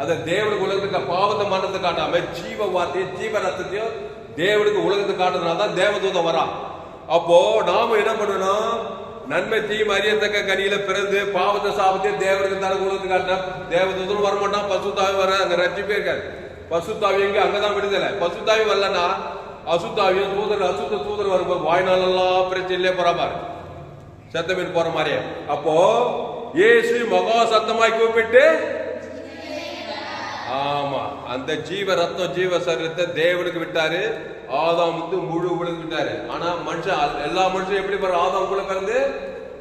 அதை தேவனுக்கு உலகத்துக்கு பாவத்தை மரணத்தை காட்டாம ஜீவ வார்த்தையும் ஜீவ ரத்தத்தையும் தேவனுக்கு உலகத்தை காட்டுறதுனாலதான் தேவதூதம் வரான். அப்போ நாம என்ன பண்ணணும்? நன்மை தீமை அறியத்தக்க கனியில பிறந்து பாவத்தை சாபத்தையும் தேவனுக்கு தனக்கு உலகத்துக்கு காட்டினா தேவதூதரும் வரமாட்டான், பசுத்தாவி வர அங்க ரட்சிப்பே இருக்காது. பசுத்தாவி எங்க? அங்கதான் விடுதலை. பசுத்தாவி வரலன்னா அசுத்தாவியும் அசுத்த தூதர் வரும்போது வாய்நாளெல்லாம் பிரச்சனையிலே போறாரு, சத்தமீன் போற மாதிரியே. அப்போ இயேசு மகா சத்தமாய் கூப்பிட்டு, ஆமா, அந்த ஜீவ ரத்தம் ஜீவ சரீரத்தை தேவனுக்கு விட்டாரு. ஆதாம் வந்து முழு உலகம் விட்டாரு. ஆனா மனுஷன், எல்லா மனுஷனும் எப்படி வர? ஆதாம் கூட பிறந்து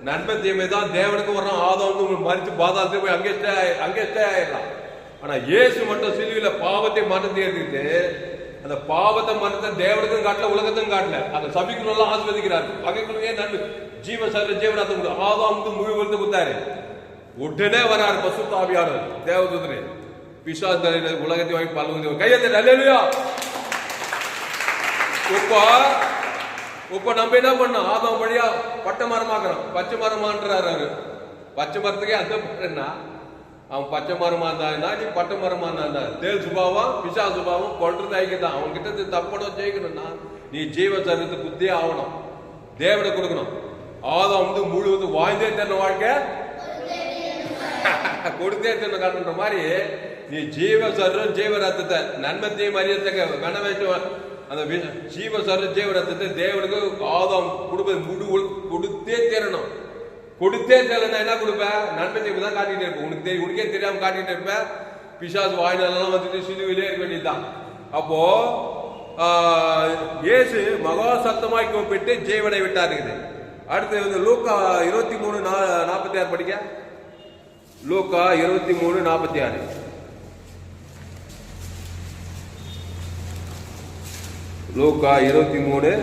நன்மை தீமை தான் தேவனுக்கு வர்றான். ஆதாம் வந்து மறித்து பாதாளத்துக்கு போய் அங்கே ஸ்டே ஆயிடலாம். ஆனா இயேசு மட்டும் சிலுவையில பாவத்தை மரணத்தை ஏற்றிட்டு அந்த பாவத்தை மரணத்தை தேவனுக்கும் காட்டல, உலகத்துக்கும் காட்டல. அந்த சபிக்கணும் ஆஸ்வதிக்கிறார். பகைக்குள்ளே நன்மை ஜீவ சரீர ஜீவனத்தை ஆதாம் வந்து முழு விழுந்து கொடுத்தாரு. உடனே வராரு பசுத்த ஆவியானவர் தேவதூதரே. பிசாசு உலகத்தை வாங்கி பல்லுங்க கையெழுத்து அல்லேலூயா. இப்ப நம்ம என்ன பண்ணோம்? ஆதாம் வழியா பட்டை மரமாக்குறோம். பச்சை மரமான்றாரு அவரு. பச்சை மரத்துக்கே அந்த என்ன? அவன் பச்சை மரமா இருந்தா நீ பட்டை மரமா இருந்தா தேல் சுபாவம் பிசா சுபாவம் கொள்றது ஐக்கியதான். அவன் கிட்ட தப்பணும் ஜெயிக்கணும்னா நீ ஜீவ சரீரத்தை புத்தியே ஆகணும், தேவனை கொடுக்கணும். ஆதாம் வந்து முழுவதும் வாழ்ந்தே தன்ன வாழ்க்கை கொடுத்தே தன்ன காட்டுன்ற மாதிரி நீ ஜீவ சர்வம் ஜீவ ரத்தத்தை நன்மத்தையும் அறியத்தக்க வேண வைத்து அந்த ஜீவ சர்வம் ஜீவ ரத்தத்தை தேவனுக்கு ஆதாம் கொடுப்பது முழு கொடுத்தே தீரணும். கொடுத்தே தெரியலன்னா என்ன கொடுப்ப? நன்மை தீமை தான் காட்டிட்டு இருப்ப. உனக்கே தெரியாம காட்டிட்டு இருப்ப. பிசாசு வாயினாலாம் வந்துட்டு சிலுவையிலே இருக்க வேண்டியதுதான். அப்போ இயேசு மகா சத்தமாய் கூப்பிட்டு ஜீவனை விட்டாருக்குது. அடுத்து வந்து லூக்கா 23:46 படிக்க. லூக்கா 23:46. லூக்கா 23.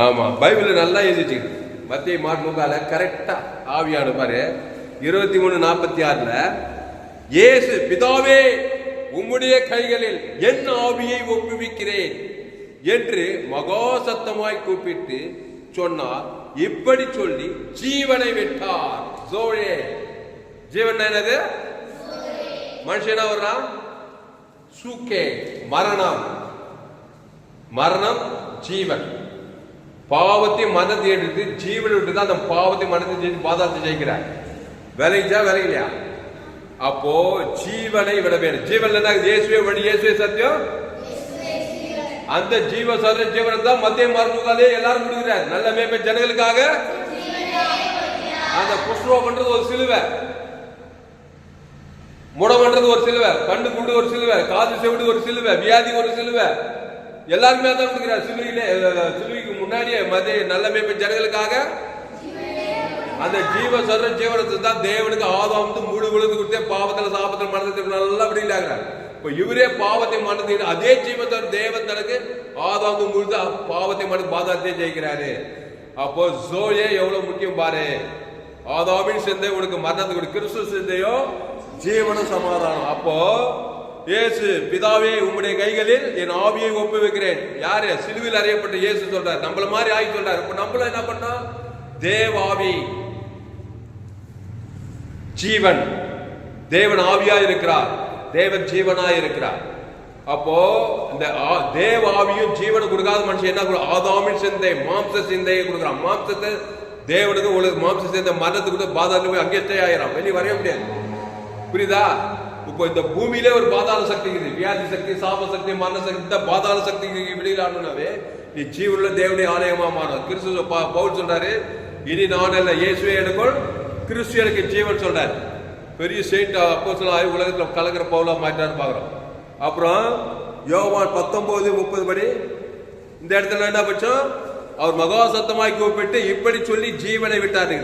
ஆமா, பைபிள் நல்லா எழுதிச்சு. மத்திய மார்க் லூக்கால கரெக்டா ஆவியான பாரு. 23:46 இயேசு பிதாவே உம்முடைய கைகளில் என் ஆவியை ஒப்புவிக்கிறேன் என்று மகா சத்தமாய் கூப்பிட்டு சொன்னார். இப்படி சொல்லி ஜீவனை விட்டார். ஜோரே ஜீவன் என்னது? மனுஷனா வர்றான் சூக்கே மரணம். மரணம் ஜீவன். பாவத்தை மனத்தை எடுத்து ஜீவனை விட்டு தான் அந்த பாவத்தை மனத்தை ஜெயித்து பாதாளத்தை ஜெயிக்கிறார். விளைஞ்சா விளையிலையா? அப்போ ஜீவனை விட வேண்டும். ஜீவன் என்ன? இயேசுவே வழி, இயேசுவே சத்தியம். அந்த ஜீவ சர்வ ஜீவனை தான் மத்திய மார்க்காலே எல்லாரும் கொடுக்கிறார். நல்ல மேம்பை ஜனங்களுக்காக அந்த புஷ்பம் பண்றது ஒரு சிலுவை, முடம் பண்றது ஒரு சிலுவை, கண்ணு குண்டு ஒரு சிலுவை, காது செவிடு ஒரு சிலுவை, வியாதி ஒரு சிலுவை, எல்லாருமே தான் கொடுக்கிறார். சிலுவைக்கு முன்னாடியே மத்திய நல்ல மேம்பை ஜனங்களுக்காக அந்த ஜீவ சர்வ ஜீவனத்தை தான் தேவனுக்கு ஆதாம் முழு விழுந்து கொடுத்தே பாவத்துல சாபத்துல மனதில் நல்லா விடுகிறார். இப்ப இவரே பாவத்தை மனது அதே ஜீவத்தை தேவன் தனக்கு ஆதாம் முழுது பாவத்தை மனது பாதாளத்தை ஜெயிக்கிறாரு. அப்போ ஜோயே எவ்வளவு முக்கியம் பாரு. ஆதாமின் சிந்தை உனக்கு மரணத்துக்கு, கிறிஸ்து சிந்தையோ ஜீவனும் சமாதானம். அப்போ இயேசு பிதாவே உம்முடைய கைகளில் என் ஆவியை ஒப்புவிக்கிறேன். யாரு? சிலுவையில் அறியப்பட்ட இயேசு சொல்றார். நம்மள மாதிரி ஆகி சொல்றாரு. இப்ப நம்மள என்ன பண்ணோம்? தேவாவி ஜீவன், தேவன் ஆவியா இருக்கிறார், தேவன் ஜீவனா இருக்கிறார். அப்போ இந்த தேவாவியும் ஜீவனை கொடுக்காத மனுஷன் என்ன? ஆதாமின் சிந்தை மாம்ச சிந்தையை கொடுக்குறான். மாம்சத்தை தேவனுக்கு உங்களுக்கு மாம்ச சிந்தை மரணத்துக்கு பாதாள போய் அங்கே ஸ்டே ஆயிரம், வெளியே வரைய முடியாது. புரியுதா? இப்போ இந்த பூமியிலே ஒரு பாதாள சக்தி இருக்குது. வியாதி சக்தி, சாப சக்தி, மரண சக்தி. இந்த பாதாள சக்தி வெளியிலானவே நீ ஜீவனுள்ள தேவனுடைய ஆலயமா மாறும். கிறிஸ்து பவுல் சொல்றாரு, இனி நான் அல்ல இயேசுவே எனக்குள், கிறிஸ்து எனக்கு ஜீவன் சொல்றாரு. பெரிய செயின்ட் அப்போஸ்தலன் உலகத்துல கலக்கிற பவுலா மாட்டான்னு பாக்குறோம். அப்புறம் யோவான் 19:30 படி இந்த இடத்துல என்ன பட்சம்? அவர் மகா சத்தமாய் கூப்பிட்டு இப்படி சொல்லி ஜீவனை விட்டாரு.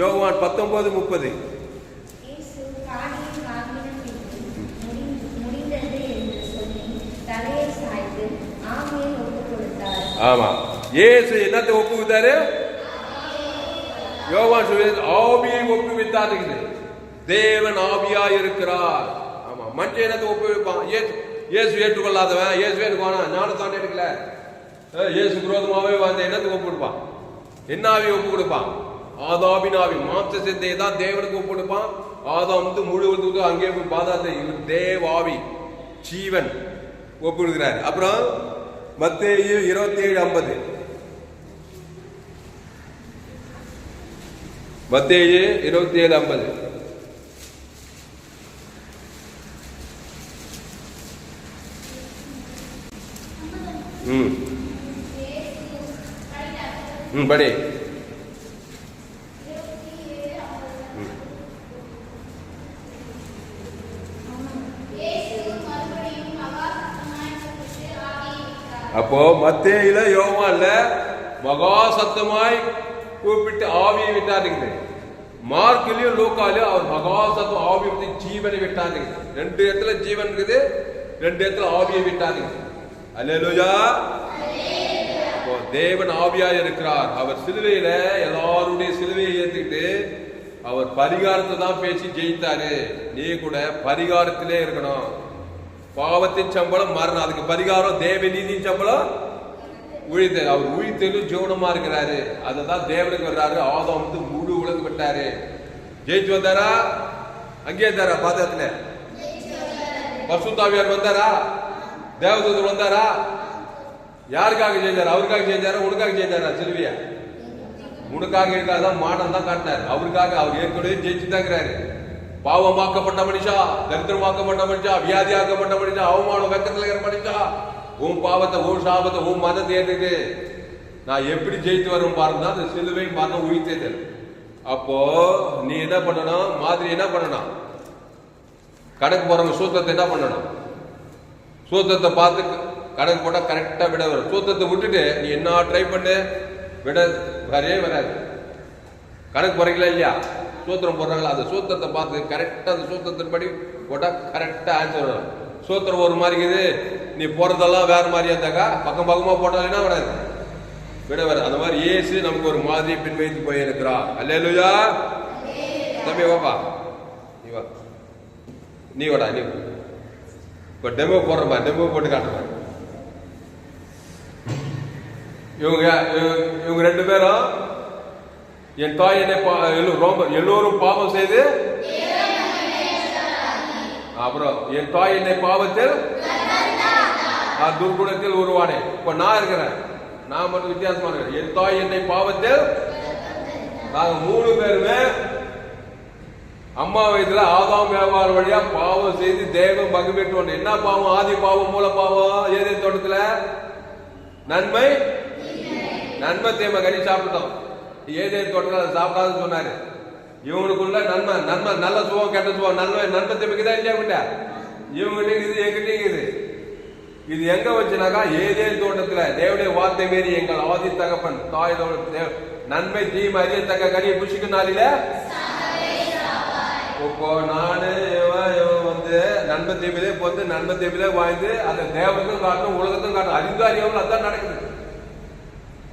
யோவான் 19:30. ஆமா, இயேசு என்னத்தை ஒப்புவித்தாரு? யோவான் ஆவியை ஒப்புவித்தார். தேவன் ஆவியா இருக்கிறார். ஆமா, மற்ற என்னத்தை ஒப்புவிப்பான்? இயேசு ஏற்றுக்கொள்ளாதவன், இயேசு எனக்கு ஞானத்தானே எடுக்கல, இயேசு விரோதமாவே வந்த என்னத்தை ஒப்பு கொடுப்பான்? என்ன ஆவியை ஒப்பு கொடுப்பான்? ஆதாமின் ஆவி, மாம்ச சிந்தையை தான் தேவனுக்கு ஒப்பு கொடுப்பான். ஆதாம் முழுவதுக்கு அங்கே போய் பாதாளத்தை தேவ ஆவி ஜீவன் ஒப்பு கொடுக்கிறார். அப்புறம் மத்தேயு 27:50. மத்தேயு 27:50. படி. அப்போ மத்தேயில யோவான்ல மகா சத்தமாய் கூப்பிட்டு ஆவியை விட்டாருங்க. மார்க்லயும் லூக்காலயும் அவர் மகா சத்தம் ஆவி விட்டு ஜீவனை விட்டாருங்க. 2 இடத்துல ஜீவன் இருக்குது, 2 இடத்துல ஆவியை விட்டாருங்க. அல்லேலூயா. அப்போ தேவன் ஆவியா இருக்கிறார். அவர் சிலுவையில எல்லாருடைய சிலுவையை ஏற்றிட்டு அவர் பரிகாரத்தை தான் பேசி ஜெயித்தாரு. நீ கூட பரிகாரத்திலே இருக்கணும். பாவத்தின் சம்பளம் மரணம், அதுக்கு பரிகாரம் தேவ நீதியின் சம்பளம் உழித்து. அவர் உழித்தலும் ஜீவனமா இருக்கிறாரு. அததான் தேவனுக்கு வர்றாரு. ஆதாம் முழு உலகம் விட்டாரு. ஜெயிச்சு வந்தாரா? அங்கே இருந்தாரா? பாத்திரத்துல பசுத்தாவியார் வந்தாரா? தேவதூதர் வந்தாரா? யாருக்காக செஞ்சாரு? அவருக்காக செஞ்சாரா உனக்காக செஞ்சாரா? சிலுவையா உனக்காக இருக்காதான் மானம் தான் காட்டினார். அவருக்காக அவர் ஏற்கனவே ஜெயிச்சு தாங்கிறாரு. பாவமாக்கப்பட்ட மனுஷா, தரித்திரமாக்கப்பட்ட மனுஷா, வியாதியாக்கப்பட்ட மனுஷா, அவமானம் வெக்கத்துல இருக்கிற மனுஷா, உன் பாவத்தை உன் சாபத்தை உன் மதத்தை ஏற்றுட்டு நான் எப்படி ஜெயித்து வரும் பாருங்க. அந்த சிலுவை மதம் உயிர்த்தேன். அப்போ நீ என்ன பண்ணணும்? மாதிரி என்ன பண்ணணும்? கணக்கு போறவங்க சூத்திரத்தை என்ன பண்ணணும்? சூத்திரத்தை பார்த்து கணக்கு போட்டா கரெக்டா விட வரும். சூத்திரத்தை விட்டுட்டு நீ என்ன ட்ரை பண்ணு, விட வரவே வராது. கணக்கு போறீங்களா இல்லையா? சூத்திரம் போடுறாங்களா? அந்த சூத்திரத்தை பார்த்து கரெக்டா அந்த சூத்திரத்தின் படி போட்டா கரெக்டா ஆன்சர் வரும். சூத்திரம் ஒரு மாதிரி இருக்குது, நீ போறதெல்லாம் வேற மாதிரியா இருந்தாக்கா பக்கம் பக்கமா போட்டாலும் வராது, விட வராது. அந்த மாதிரி இயேசு நமக்கு ஒரு மாதிரி பின் வைத்து போயிருக்கிறார். அல்லேலூயா. தம்பி வாப்பா, நீ வா, நீ வாடா, நீ இப்ப டெமோ போடுறப்பா, டெமோ போட்டு காட்டுறேன். இவங்க ரெண்டு பேரும் என் தாய் என்னை எல்லோரும் பாவம் செய்து, அப்புறம் என் தாய் என்னை பாவத்தில் துர்குணத்தில் உருவானேன். இப்ப நான் இருக்கிறேன், நான் மட்டும் வித்தியாசமா இருக்கிறேன். என் தாய் என்னை பாவத்தில், நாங்க 3 பேருமே அம்மா வயதுல ஆதாம் வியாபார வழியா பாவம் செய்து தேவன் பகுபெற்று. என்ன பாவம்? ஆதி பாவம், மூல பாவம். ஏதேன் தோட்டத்துல நன்மை தீமை கனி சாப்பிட்டோம். ஏதேன் தோட்டத்துல அதை சாப்பிடாதுன்னு சொன்னாரு. இவங்களுக்குள்ள நன்மை நல்ல சுகம் கெட்ட சுகம் நன்மை தீமைக்கு தான் இல்லையா விட்டா? இவங்கிட்ட இது எங்கிட்ட இது. இது எங்க வச்சுனாக்கா ஏதேன் தோட்டத்துல தேவனுடைய வார்த்தை மீறி எங்கள் ஆதி தகப்பன் தாய் நன்மை தீமை அறியத்தக்க கனியை புஷிக்கு நாளில. இப்போ நானு வந்து நன்மை தீமையிலே போட்டு நன்மை தீமையிலே வாழ்ந்து அந்த தேவனுக்கும் காட்டும் உலகத்துக்கும் காட்டும் அறிந்து அறியாமல் அதான் நடக்குது.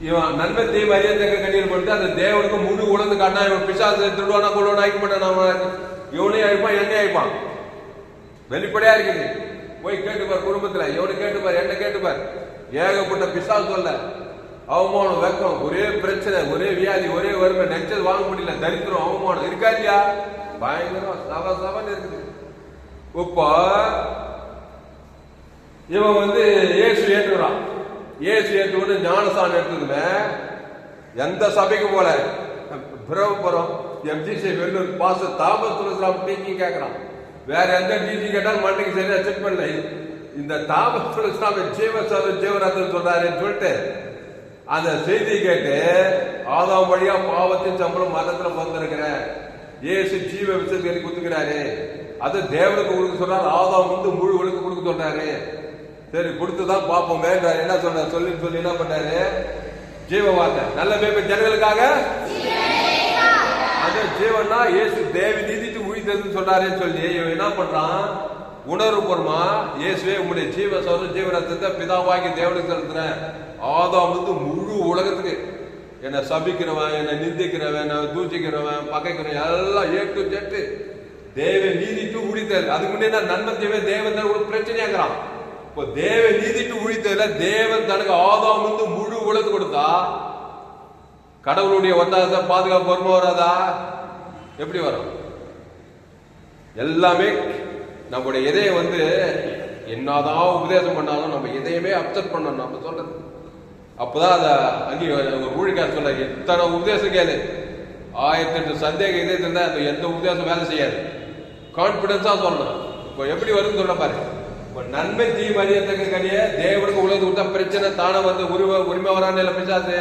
இவன் நன்மை தீமை அறியத்தக்க கனியில் போட்டு அந்த தேவனுக்கு முழு உலகத்து காட்டினா இவன் பிசாசு திருடுவானா கொள்வானா ஆயிக்க மாட்டான். இவனையும் அழிப்பான், என்னையும் அழிப்பான். வெளிப்படையா இருக்குது. போய் கேட்டுப்பார், குடும்பத்துல எவனு கேட்டுப்பார், என்ன கேட்டுப்பார். ஏகப்பட்ட பிசாசு சொல்ல, அவமானம், வெக்கம், ஒரே பிரச்சனை, ஒரே வியாதி, ஒரே வறுமை, நெச்சது வாங்க முடியல, தரித்திரம், அவமானம் இருக்கா இல்லையா? பயங்கரம் சவன் இருக்குது. இப்போ இவன் வந்து இயேசு ஏற்றுக்கிறான். இயேசு ஏற்றுக்கொண்டு ஞானஸ்தானம் எடுத்துக்குமே எந்த சபைக்கு போல பிரபுரம் எம்ஜிசி வெள்ளூர் பாச தாமஸ் துளசிராம் டீச்சிங் கேட்கிறான். வேற எந்த டீச்சிங் கேட்டாலும் மண்டைக்கு சரியா செக் பண்ணல. இந்த தாமஸ் துளசிராம் ஜீவரத்னம் சொல்றாருன்னு சொல்லிட்டு அந்த செய்தி கேட்டு ஆதாம் வழியா பாவத்தின் சம்பளம் மரணத்துல வந்திருக்கிறேன். இயேசு ஜீவ விஷயத்தை கொடுத்துக்கிறாரு. அது தேவனுக்கு கொடுக்க சொல்றாரு. ஆதாம் வந்து முழு ஒழுக்கு கொடுக்க சொல்றாரு. சரி கொடுத்துதான் பார்ப்போம். என்ன சொல்ற சொல்லி என்ன பண்ணாரு? ஜீவ வார்த்தை நல்ல மேம்பு ஜனங்களுக்காக. அது ஜீவன்னா இயேசு தேவி நீதிட்டு உயிர்த்ததுன்னு சொல்றாருன்னு சொல்லி இவன் என்ன பண்றான்? உணர்வு பூர்வமா இயேசுவே உங்களுடைய ஜீவ சொல்ற ஜீவரத்தை பிதாவாகி தேவனுக்கு செலுத்துறேன். ஆதாம் வந்து முழு உலகத்துக்கு என்னை சபிக்கிறவன், என்னை நிந்திக்கிறவன், என்னை தூச்சிக்கிறவன், பகைக்கிறவன் எல்லாம் ஏட்டு ஜெட்டு தேவ நீதிட்டு உழித்தல். அதுக்கு முன்னே நன்மை தேவை தேவன் தான் ஒரு பிரச்சனையாக்குறான். இப்போ தேவ நீதிட்டு உழித்தல தேவன் தனக்கு ஆதாம் வந்து முழு உலகத்து கொடுத்தா கடவுளுடைய ஒத்தாசை பாதுகாப்பு வருமா வராதா? எப்படி வரும்? எல்லாமே நம்முடைய இதயம் வந்து என்னதான் உபதேசம் பண்ணாலும் நம்ம இதயமே அப்செட் பண்ணணும். நம்ம சொல்றது அப்பதான் அத அங்கே ஒரு ஊழிக்கார சொல்ல, இத்தனை உபதேசம் கேளு, 1008 சந்தேகம் இதயத்தில் இருந்தா அந்த எந்த உபதேசம் வேலை செய்யாது. கான்பிடன்ஸா சொல்லணும். இப்போ எப்படி வரும்னு சொல்ல பாரு. இப்போ நன்மை தீமை அறியத்தக்க கனிய தேவனுக்கு உலகத்து விட்டா பிரச்சனை தானே வந்து உரிமை வரான்னு இல்லை பிசாசு.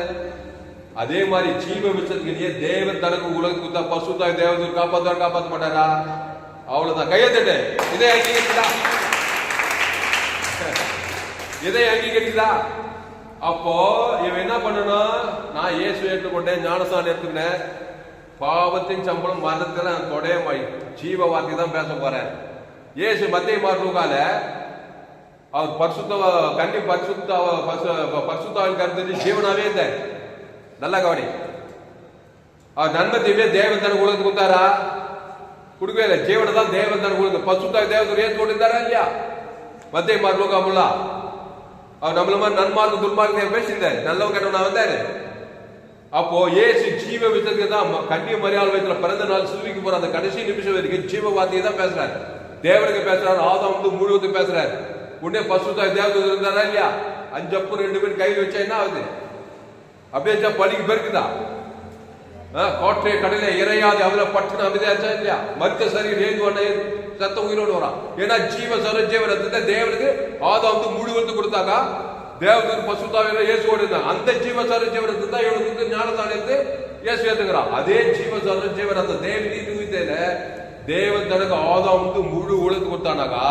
அதே மாதிரி ஜீவ விஷயத்துக்கு தேவன் தனக்கு உலகத்துக்கு விட்டா பசுத்தாய் தேவன் காப்பாற்ற மாட்டாரா? அவ்வளவுதான். கையத்தட்டு இதை அங்கீகரிக்குதா? இதை அங்கீகரிக்குதா? அப்போ இவன் என்ன பண்ணணும்? நான் இயேசு ஏற்றுக்கொண்டேன், ஞானஸ்தானம் எடுத்துக்கினேன், பாவத்தின் சம்பளம் மரணத்துல நான் தொடைய ஜீவ வார்த்தை தான் பேச போறேன். இயேசு மத்திய மார்க்கால அவர் பரிசுத்தாவின் கருத்து ஜீவனாவே இருந்தார். நல்லா கவனி. அவர் நன்மை தீமையை தேவன் தனக்கு உலகத்துக்கு கொடுத்தாரா? கொடுக்கவே இல்லை. ஜீவனை தான் தேவன் தனக்கு கொடுத்து பரிசுத்தாவி தேவன் ஏற்று கொடுத்தாரா இல்லையா? மத்திய மார்க்கா அவர் நம்மள மாதிரி நன்மார்க்கு துன்மார்க்கு பேசியிருந்தாரு. நல்லவங்க கெட்டவனா வந்தாரு. அப்போ ஏசு ஜீவ விஷயத்துக்கு தான் கண்ணிய மரியாதை வயசுல பிறந்த நாள் சிலுவைக்கு போற அந்த கடைசி நிமிஷம் வரைக்கும் ஜீவ வார்த்தையை தான் பேசுறாரு. தேவனுக்கு பேசுறாரு, ஆதாம் வந்து முழுவதுக்கு பேசுறாரு. உடனே பசுத்த தேவதூதர் இருந்தாரா இல்லையா? 5 அப்பம் 2 பேர் கையில் வச்சா என்ன ஆகுது? அப்படியே பலிக்கு பெருக்குதா? கோட்டையை கடலை இறையாது அதுல பட்டுன்னு அமைதியாச்சா இல்லையா? மருத்துவ சரீரம் ஏங்குவான சத்த உயிரோடு வரான். ஏன்னா ஜீவ ஜீவ ரத்தத்தை தேவனுக்கு ஆதாம் முழுவதும் கொடுத்தாங்க. தேவதூதர் பசுத்தாவில இயேசுவோடு இருந்தாங்க. அந்த ஜீவ ஜீவ ரத்தத்தை தான் இவனுக்கு ஞானத்தானத்து இயேசு ஏத்துக்கிறான். அதே ஜீவ ஜீவ ரத்தம் தேவனி நிமித்தையில தேவன் தனக்கு ஆதாம் முழு உலகத்து கொடுத்தானாக்கா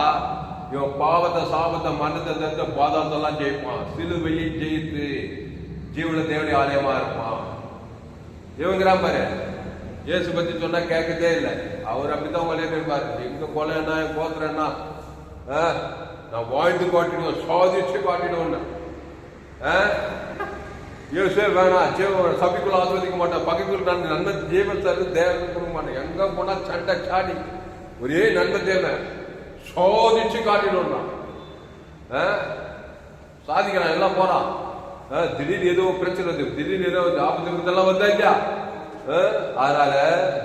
இவன் பாவத்தை சாபத்தை மரணத்தை பாதாளத்தெல்லாம் ஜெயிப்பான். சிலுவையை ஜெயித்து ஜீவன தேவனுடைய ஆலயமா இருப்பான். இவங்கிறான் பாரு, இயேசு பத்தி சொன்னா கேட்கதே இல்லை. அவர் அப்படித்தான் உங்களே இருப்பாரு. எங்க கொலை என்ன கோத்திரம் என்ன, நான் வாழ்ந்து காட்டிடுவேன், சாதிச்சு காட்டிடுவேன். இயேசுவே வேணாம், ஜீவன் சபைக்குள்ள ஆஸ்வதிக்க மாட்டேன், பகைக்குள்ள நான் நன்மை ஜீவன் தரு தேவன் கொடுக்க மாட்டேன். எங்க போனா சண்டை சாடி ஒரே நன்மை தேவை சாதிச்சு காட்டிடுவோம். சாதிக்கிறான், எல்லாம் போறான். திடீர்னு ஏதோ பிரச்சனை வருது, திடீர்னு ஏதோ ஆபத்து எல்லாம் வந்தா இல்லையா? அதனால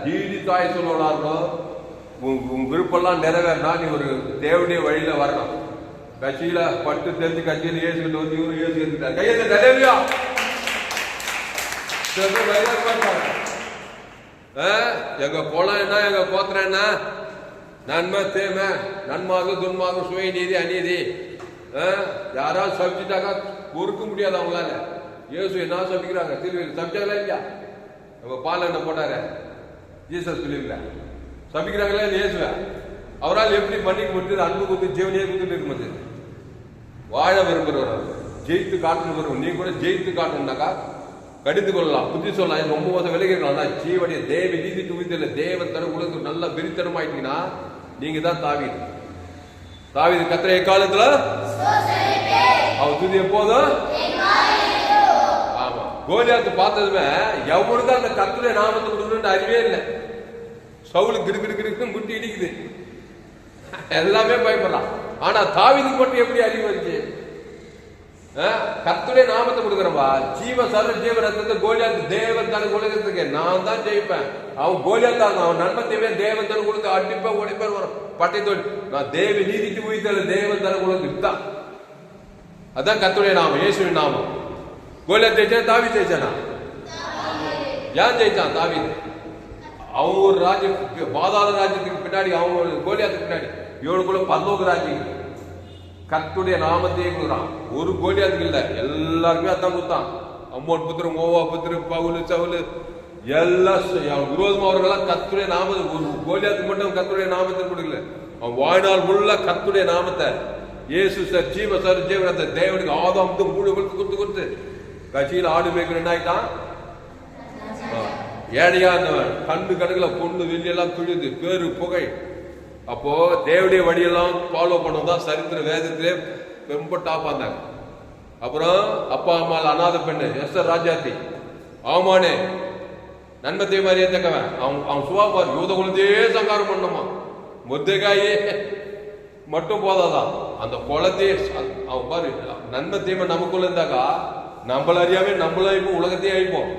ஜீடி தாய் சொல்லணும், உன் விருப்பம்லாம் நிறைவேறினா நீ ஒரு தேவனுடைய வழியில வரணும். கட்சியில பட்டு தெரிஞ்சு கட்சியில ஏசுகிட்டு வந்து இவரு ஏசு எடுத்துட்டார். கையை தலைவியா எங்க குளம் என்ன, எங்க கோத்திரம் என்ன, நன்மை தேமை, நன்மாக துன்மாக சுய நீதி அநீதி. யாராவது சபிச்சுட்டாக்கா பொறுக்க முடியாது அவங்களால. இயேசு என்ன சபிக்கிறாங்க? திருவிழா சபிச்சாங்களா இல்லையா? நம்ம பால் என்ன போட்டாரு ஜீசஸ் பிலிம்ல சபிக்கிறாங்களா இல்லையா? இயேசுவ அவரால் எப்படி மன்னிக்க முடியுது? அன்பு கொடுத்து ஜீவனையே கொடுத்துட்டு இருக்கும்போது வாழ விரும்புகிறவர் ஜெயித்து காட்டணும் வரும். நீ கூட ஜெயித்து காட்டணும்னாக்கா கடிந்து கொள்ளலாம், புத்தி சொல்லலாம், ரொம்ப மோசம் விலகிடலாம். ஜீவனைய தேவ நீதி துவிதில்ல தேவன் தர உலகத்துக்கு நல்ல வெறித்தனம் ஆயிட்டீங்கன்னா நீங்க தான் தாவீது. தாவீது கத்திர காலத்துல அவர் துதி எப்போதும். ஆமா, கோலியாத்து பார்த்ததுமே எவனுக்கு அந்த கர்த்தருடைய நாமத்தை கொடுக்கணும்னு அறிவே இல்லை. சவுலு கிடுக்கிடுக்கு முட்டி இடிக்குது, எல்லாமே பயப்படலாம். ஆனா தாவீதுக்கு மட்டும் எப்படி அறிவு வந்துச்சு? கர்த்தருடைய நாமத்தை கொடுக்குறப்பா ஜீவ சர்வ ஜீவ ரத்தத்தை கோலியாத்து தேவன் தனக்கு உலகத்துக்கு நான் தான் ஜெயிப்பேன். அவன் கோலியாத்தா அவன் நன்மத்தையுமே தேவன் தனக்கு கொடுத்து அடிப்பேன் உடைப்பேன் வரும் பட்டை தோல். நான் தேவ நீதிக்கு உயிர்த்தல தேவன் தனக்கு உலகத்துக்கு தான். அதான் கர்த்தருடைய நாமம், இயேசுவின் நாமம். கோலியாத் ஜெயிச்சா தாவீது ஜெயிச்சானா? ஏன் ஜெயிச்சான் தாவீது? அவங்க ஒரு ராஜ்யம் பாதாள ராஜ்யத்துக்கு பின்னாடி, அவங்க கோலியாத்துக்கு பின்னாடி இவனுக்குள்ள பரலோக ராஜ்யம். கர்த்தருடைய நாமத்தையே கொடுக்குறான். ஒரு கோலியாத்துக்கு இல்ல, எல்லாருமே அதான் கொடுத்தான். அம்மோன் புத்திர மோவா புத்திர பவுலு சவுலு எல்லாம் விரோதமா அவர்களெல்லாம் கர்த்தருடைய நாமத்தை, ஒரு கோலியாத்துக்கு மட்டும் கர்த்தருடைய நாமத்தை கொடுக்கல. அவன் வாழ்நாள் முள்ள கர்த்தருடைய நாமத்தை இயேசு சார் ஜீவ சார் ஜீவனத்தை தேவனுக்கு ஆதாம் மூணு கொடுத்து கட்சியில் ஆடு மேய்க்கிற என்ன ஆயிட்டான்? ஏழையா இருந்தவன் கண்ணு கணக்குல பொண்ணு வெளியெல்லாம் பிழுது பேரு புகை. அப்போ தேவடைய வழியெல்லாம் ஃபாலோ பண்ணதான் சரித்திர வேதத்திலே ரொம்ப டாப்பா இருந்தாங்க. அப்புறம் அப்பா அம்மா அநாத பெண்ணு எஸ்தர் ராஜாத்தி ஆமானே நன்மத்தை மாதிரியே தக்கவன் அவன் சுவாபார் யூத குழந்தையே சங்காரம் பண்ணமா. முத்தைக்காயே மட்டும் போதாதான் அந்த குளத்தையே அவன் பாரு நன்மத்தையுமே நமக்குள்ள இருந்தாக்கா நம்மள அறியாமே நம்மள அழிப்போம், உலகத்தையே அழிப்போம்.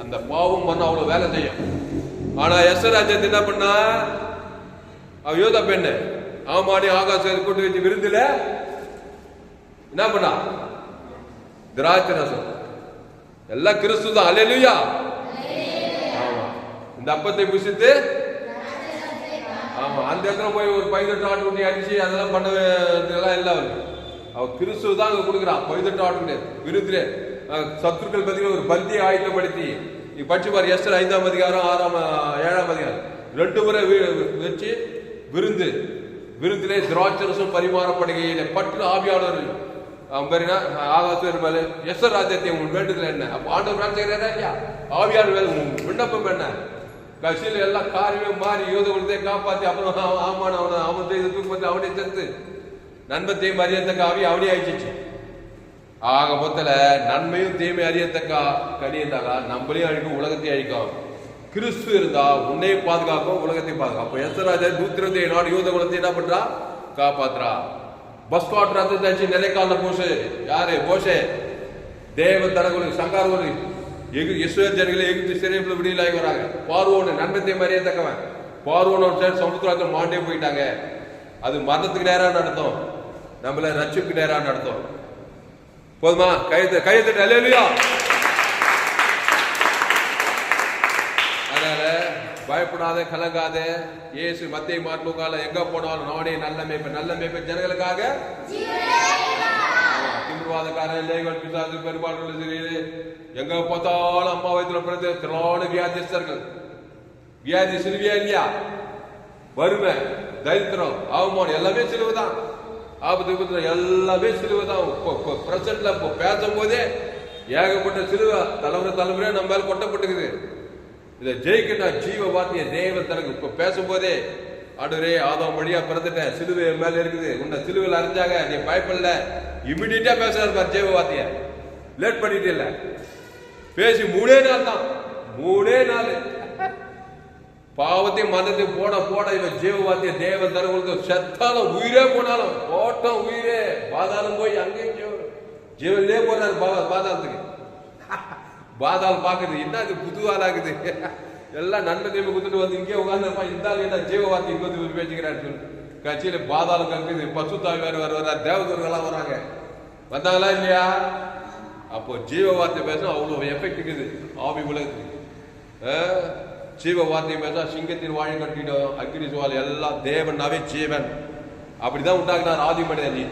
அந்த பாவம் பண்ண அவ்வளவு வேலை செய்யும். ஆனா எஸ்தர் ராஜாத்தி என்ன பண்ணா? அவ யூத பெண்ணு ஆமாடி ஆகாசம் கூட்டு வச்சு விருந்துல என்ன பண்ணா? திராட்சை ரசம் எல்லாம் கிறிஸ்து தான். அல்லேலூயா. ஆமா, இந்த அப்பத்தை புசித்து ஆமா அந்த இடத்துல போய் ஒரு 18 ஆட்டு குட்டி அடிச்சு அதெல்லாம் பண்ணலாம் இல்லை. அவ கிறிஸ்து தான் அங்க கொடுக்குறான். 18 ஆட்டு குட்டி விருந்துல சத்துருக்கள் பத்தின ஒரு பந்தியை ஆயத்தப்படுத்தி நீ படிச்சு பாரு. எஸ்தர் 5ஆம் அதிகாரம் 7ஆம் அதிகாரம் 2 முறை வச்சு விருந்திலே திராட்சரசம் பரிமாறப்படுகையில பற்று ஆவியாளர் அவன் பேருனா ஆகாசம் மேல எஸ்தர் ராஜ்யத்தை உன் வேண்டுதல் என்ன? அப்ப ஆண்டவர் ராஜ்யரா இல்லையா? ஆவியாளர் வேலை விண்ணப்பம் என்ன? கட்சியில எல்லாம் காரியமே மாறி யூத குலத்தை காப்பாத்தி அப்புறம் ஆமான அவன் செய்து அவனை செத்து நன்மத்தையும் அறியத்தக்க ஆவி அவனே அழிச்சிச்சு. ஆக மொத்தல நன்மையும் தீமை அறியத்தக்க கனி இருந்தாக்கா நம்மளையும் அழிக்கும், உலகத்தையும் அழிக்கும். கிறிஸ்து இருந்தா உன்னை பாதுகாக்கும், உலகத்தை பாதுகாக்கும். அப்ப எஸ்தராஜா 127 நாடு யூத குலத்தை என்ன பண்றா? காப்பாத்துறா. பஸ் காட்டுறாச்சு நிலைக்கால போஷே யாரு போஷே தேவ தரகுலு சங்காரகுலு இஸ்ரேல் ஜனங்களை எகிப்து சிறையில் விடுதலாகி வராங்க. பார்வோன்னு நன்மத்தை மாதிரியே தக்கவன் பார்வோன்னு சமுத்திரத்தில் மாண்டே போயிட்டாங்க. அது மரணத்துக்கு நேரம் நடத்தும். நம்மள ரட்சிப்பு நேரா நடத்தும். போதுமா? கையெழுத்து அல்லேலூயா. அதனால பயப்படாத, கலங்காத. இயேசு மத்திய மார்லூக்கால எங்க போனாலும் நானே நல்ல மேய்ப்பன் ஜனங்களுக்காக. திமிர்வாதக்காரன், லேகல், பிசாசு, பெரும்பாலும் சரி, எங்க பார்த்தாலும் அம்மா வயிற்றுல பிறந்து திரளான வியாதிஸ்தர்கள். வியாதி சிலுவையா இல்லையா? வறுமை, தரித்திரம், அவமானம் எல்லாமே சிலுவைதான். ஆபத்து எல்லாமே சிலுவைதான். பிரசன்ட்ல பேசும் போதே ஏகப்பட்ட சிலுவை தலைமுறையா நம்ம மேல கொட்டப்பட்டுக்குது. இதை ஜெயிக்கணும். ஜீவ வார்த்தையை தேவன் தனக்கு இப்ப பேசும்போதே, ஆண்டவரே ஆதாம் வழியா பிறந்துட்டேன், சிலுவை மேல இருக்குது, உன்னை சிலுவையில் அறிஞ்சாங்க, நீ பயப்படல. இமிடியேட்டா பேசுறாரு பாரு ஜீவ வார்த்தைய. லேட் பண்ணிட்டு இல்ல, பேசி 3 நாள் தான். 3 நாள் பாவத்தையும் மனத்தையும் போட இவன் ஜீவ வார்த்தைய தேவன் தனக்கு செத்தாலும் உயிரே போனாலும் போட்டோம் உயிரே பாதாளம் போய் அங்கேயும் ஜீவன்லே போறாரு பாதாளத்துக்கு. பாதாளம் பாக்குது, என்ன அது புதுவாளாகுது, எல்லாம் நன்மை குத்துட்டு வந்து இங்கே உட்கார்ந்து இருந்தாலும் என்ன ஜீவ வார்த்தை இங்க வந்து பேசிக்கிறாரு. கட்சியில பாதாளம் கற்குது, பசுத்தாய் வேறு வர்றாரு, தேவதூர்கள்லாம் வராங்க. வந்தாங்களா இல்லையா? அப்போ ஜீவ வார்த்தை பேசணும் அவ்வளவு எஃபெக்ட் இருக்குது ஆவி உலகத்துக்கு. ஜீவ வார்த்தை பேச சிங்கத்தின் வாழை கட்டிடும், அக்னி சுவால் எல்லாம். தேவனாவே ஜீவன் அப்படிதான் உண்டாக்குனார் ஆதி மனிதன். நீ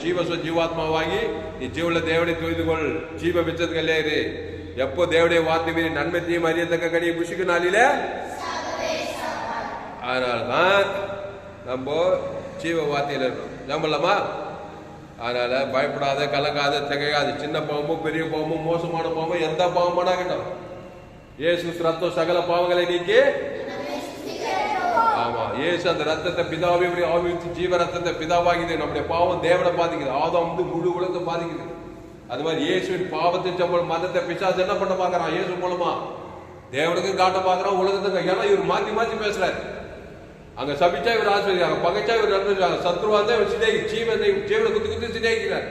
ஜீவாத்மாவாகி நீ ஜீவன தேவனை தொய்து கொள், ஜீவ விச்சத்துக்கு இல்லையாரு. எப்போ தேவடைய வார்த்தை மீறி நன்மை தீமை அறியத்தக்க கனியை புஷிக்கு நாளில. அதனால்தான் நம்ம ஜீவ வார்த்தையில இருக்கோம். நம்பலாமா? அதனால பயப்படாத, கலங்காத, திகையாத. சின்ன பாவமும் பெரிய பாவமும் மோசமான பாவமும் எந்த பாவமானா கிட்டோம் இயேசு ரத்தம் சகல பாவங்களை நீக்கி. ஆமா, இயேசு அந்த ரத்தத்தை பிதாவை ஆவித்து ஜீவ ரத்தத்தை பிதாவாகிது. நம்முடைய பாவம் தேவனை பாதிக்குது. ஆதாம் முழு உலகத்தை பாதிக்குது. அது மாதிரி இயேசுவின் பாவத்தை சம்பளம் மதத்தை பிசாசு என்ன பண்ண பாக்குறான்? இயேசு மூலமா தேவனுக்கும் காட்ட பாக்குறான், உலகத்துக்கு. ஏன்னா இவர் மாத்தி பேசுறாரு. அங்க சபிச்சா இவர் ஆசிரியர், பகைச்சா இவர் நன்மை, சத்ருவா தான் இவர் சிதை ஜீவனை குத்து சிதைக்கிறார்.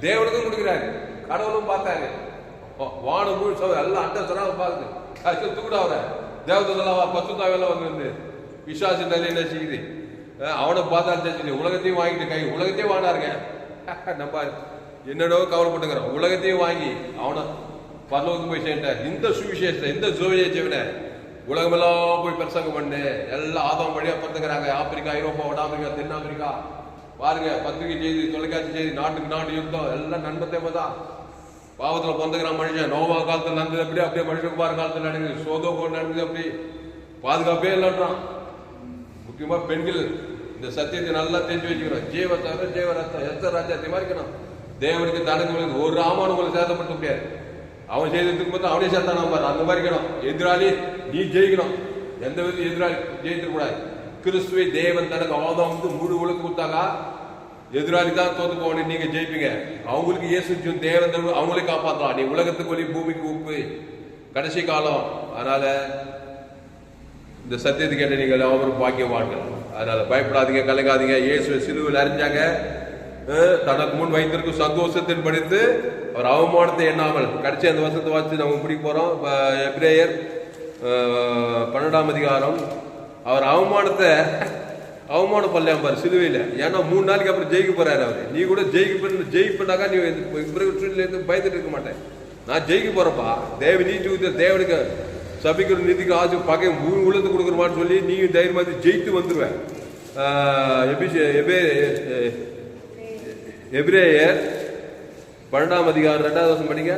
தேவனுக்கும் கொடுக்கிறாரு, கடவுளும் பார்த்தாரு. வானம் முழு எல்லாம் அண்ட சொன்னாலும் பாக்குது. தூக்கிட அவரை தேவதெல்லாம் பசுத்தாவெல்லாம் வந்து விசுவாசி நிலையில செய்யுது. அவனை பார்த்தா தெரிஞ்சு உலகத்தையும் வாங்கிட்டு உலகத்தையும் வாங்கினாருங்க. நம்ம என்னடோ கவலைப்பட்டுக்கிறோம். உலகத்தையும் வாங்கி அவனை பரலோகத்துக்கு போய் சேர்ந்தார். இந்த சுவிசேஷத்தை, இந்த சுவிசேஷனை உலகமெல்லாம் போய் பிரசங்கம் பண்ணு. எல்லாம் ஆதாம் வழியா பிறந்துக்கிறாங்க. ஆப்பிரிக்கா, ஐரோப்பா, வட ஆப்பிரிக்கா, தென் ஆப்பிரிக்கா. பாருங்க, பத்திரிகை செய்தி, தொலைக்காட்சி செய்தி, நாட்டுக்கு நாடு யுத்தம், எல்லாம் நண்பத்தை தான். பாவத்துல பிறந்துக்கிறான் மனுஷன். நோவா காலத்துல நடந்தது அப்படியே மனுஷன் பாரு காலத்துல நடக்குது. சோதோ நடக்குது. அப்படி பாதுகாப்பே இல்லைன்றான். முக்கியமா பெண்கள் இந்த சத்தியத்தை நல்லா தெரிஞ்சு வச்சுக்கிறோம். ஜீவ ரத்தம் எத்த ராஜ்யத்தை மாறிக்கணும். தேவனுக்கு தனக்கு ஒரு ராமான் உங்களுக்கு சேதப்படுத்த முடியாது. அவன் செய்ததுக்கு மட்டும் அவனே சேர்த்தான பாரு. அந்த மாதிரி இருக்கணும். எதிராளி நீ ஜெயிக்கணும். எந்த விதத்தையும் எதிராளி ஜெயிக்க கூடாது. கிறிஸ்துவை தேவன் தனக்கு ஆதாம் முழு உலக கொடுத்தாக்கா எதிராளி தான் தோத்து போகணும். நீங்க ஜெயிப்பீங்க. அவங்களுக்கு இயேசு தேவன் அவங்களே காப்பாற்றலாம். நீ உலகத்துக்கு ஒளி, பூமிக்கு உப்பு, கடைசி காலம். அதனால இந்த சத்தியத்தை கேட்ட நீங்கள் அவரும் பாக்கியவான்கள். அதனால பயப்படாதீங்க, கலங்காதீங்க. இயேசு சிலுவையில் அறிஞ்சாங்க. தனக்கு முன் வைத்திருக்கும் சந்தோஷத்தின் படித்து அவர் அவமானத்தை எண்ணாமல். கடைசி அந்த வருஷத்தை வாசி நம்ம பிடிக்க போறோம். எபிரேயர் 12ஆம் அதிகாரம். அவர் அவமானம் பண்ணலாம் பாரு சிலுவையில். ஏன்னா 3 நாளைக்கு அப்புறம் ஜெயிக்க போறாரு அவரு. நீ கூட ஜெயிப்பனாக்கா நீ பயந்துட்டு இருக்க மாட்டேன். நான் ஜெயிக்க போறப்பா. தேவனுக்கு சபிக்கிற நீதிக்கு ஆசை பகை உலகத்து கொடுக்குறமான்னு சொல்லி நீ தைரியமா ஜெயித்து வந்துருவேன். எபிரேயர் 12ஆம் அதிகாரம் 2வது வசனம் படிங்க.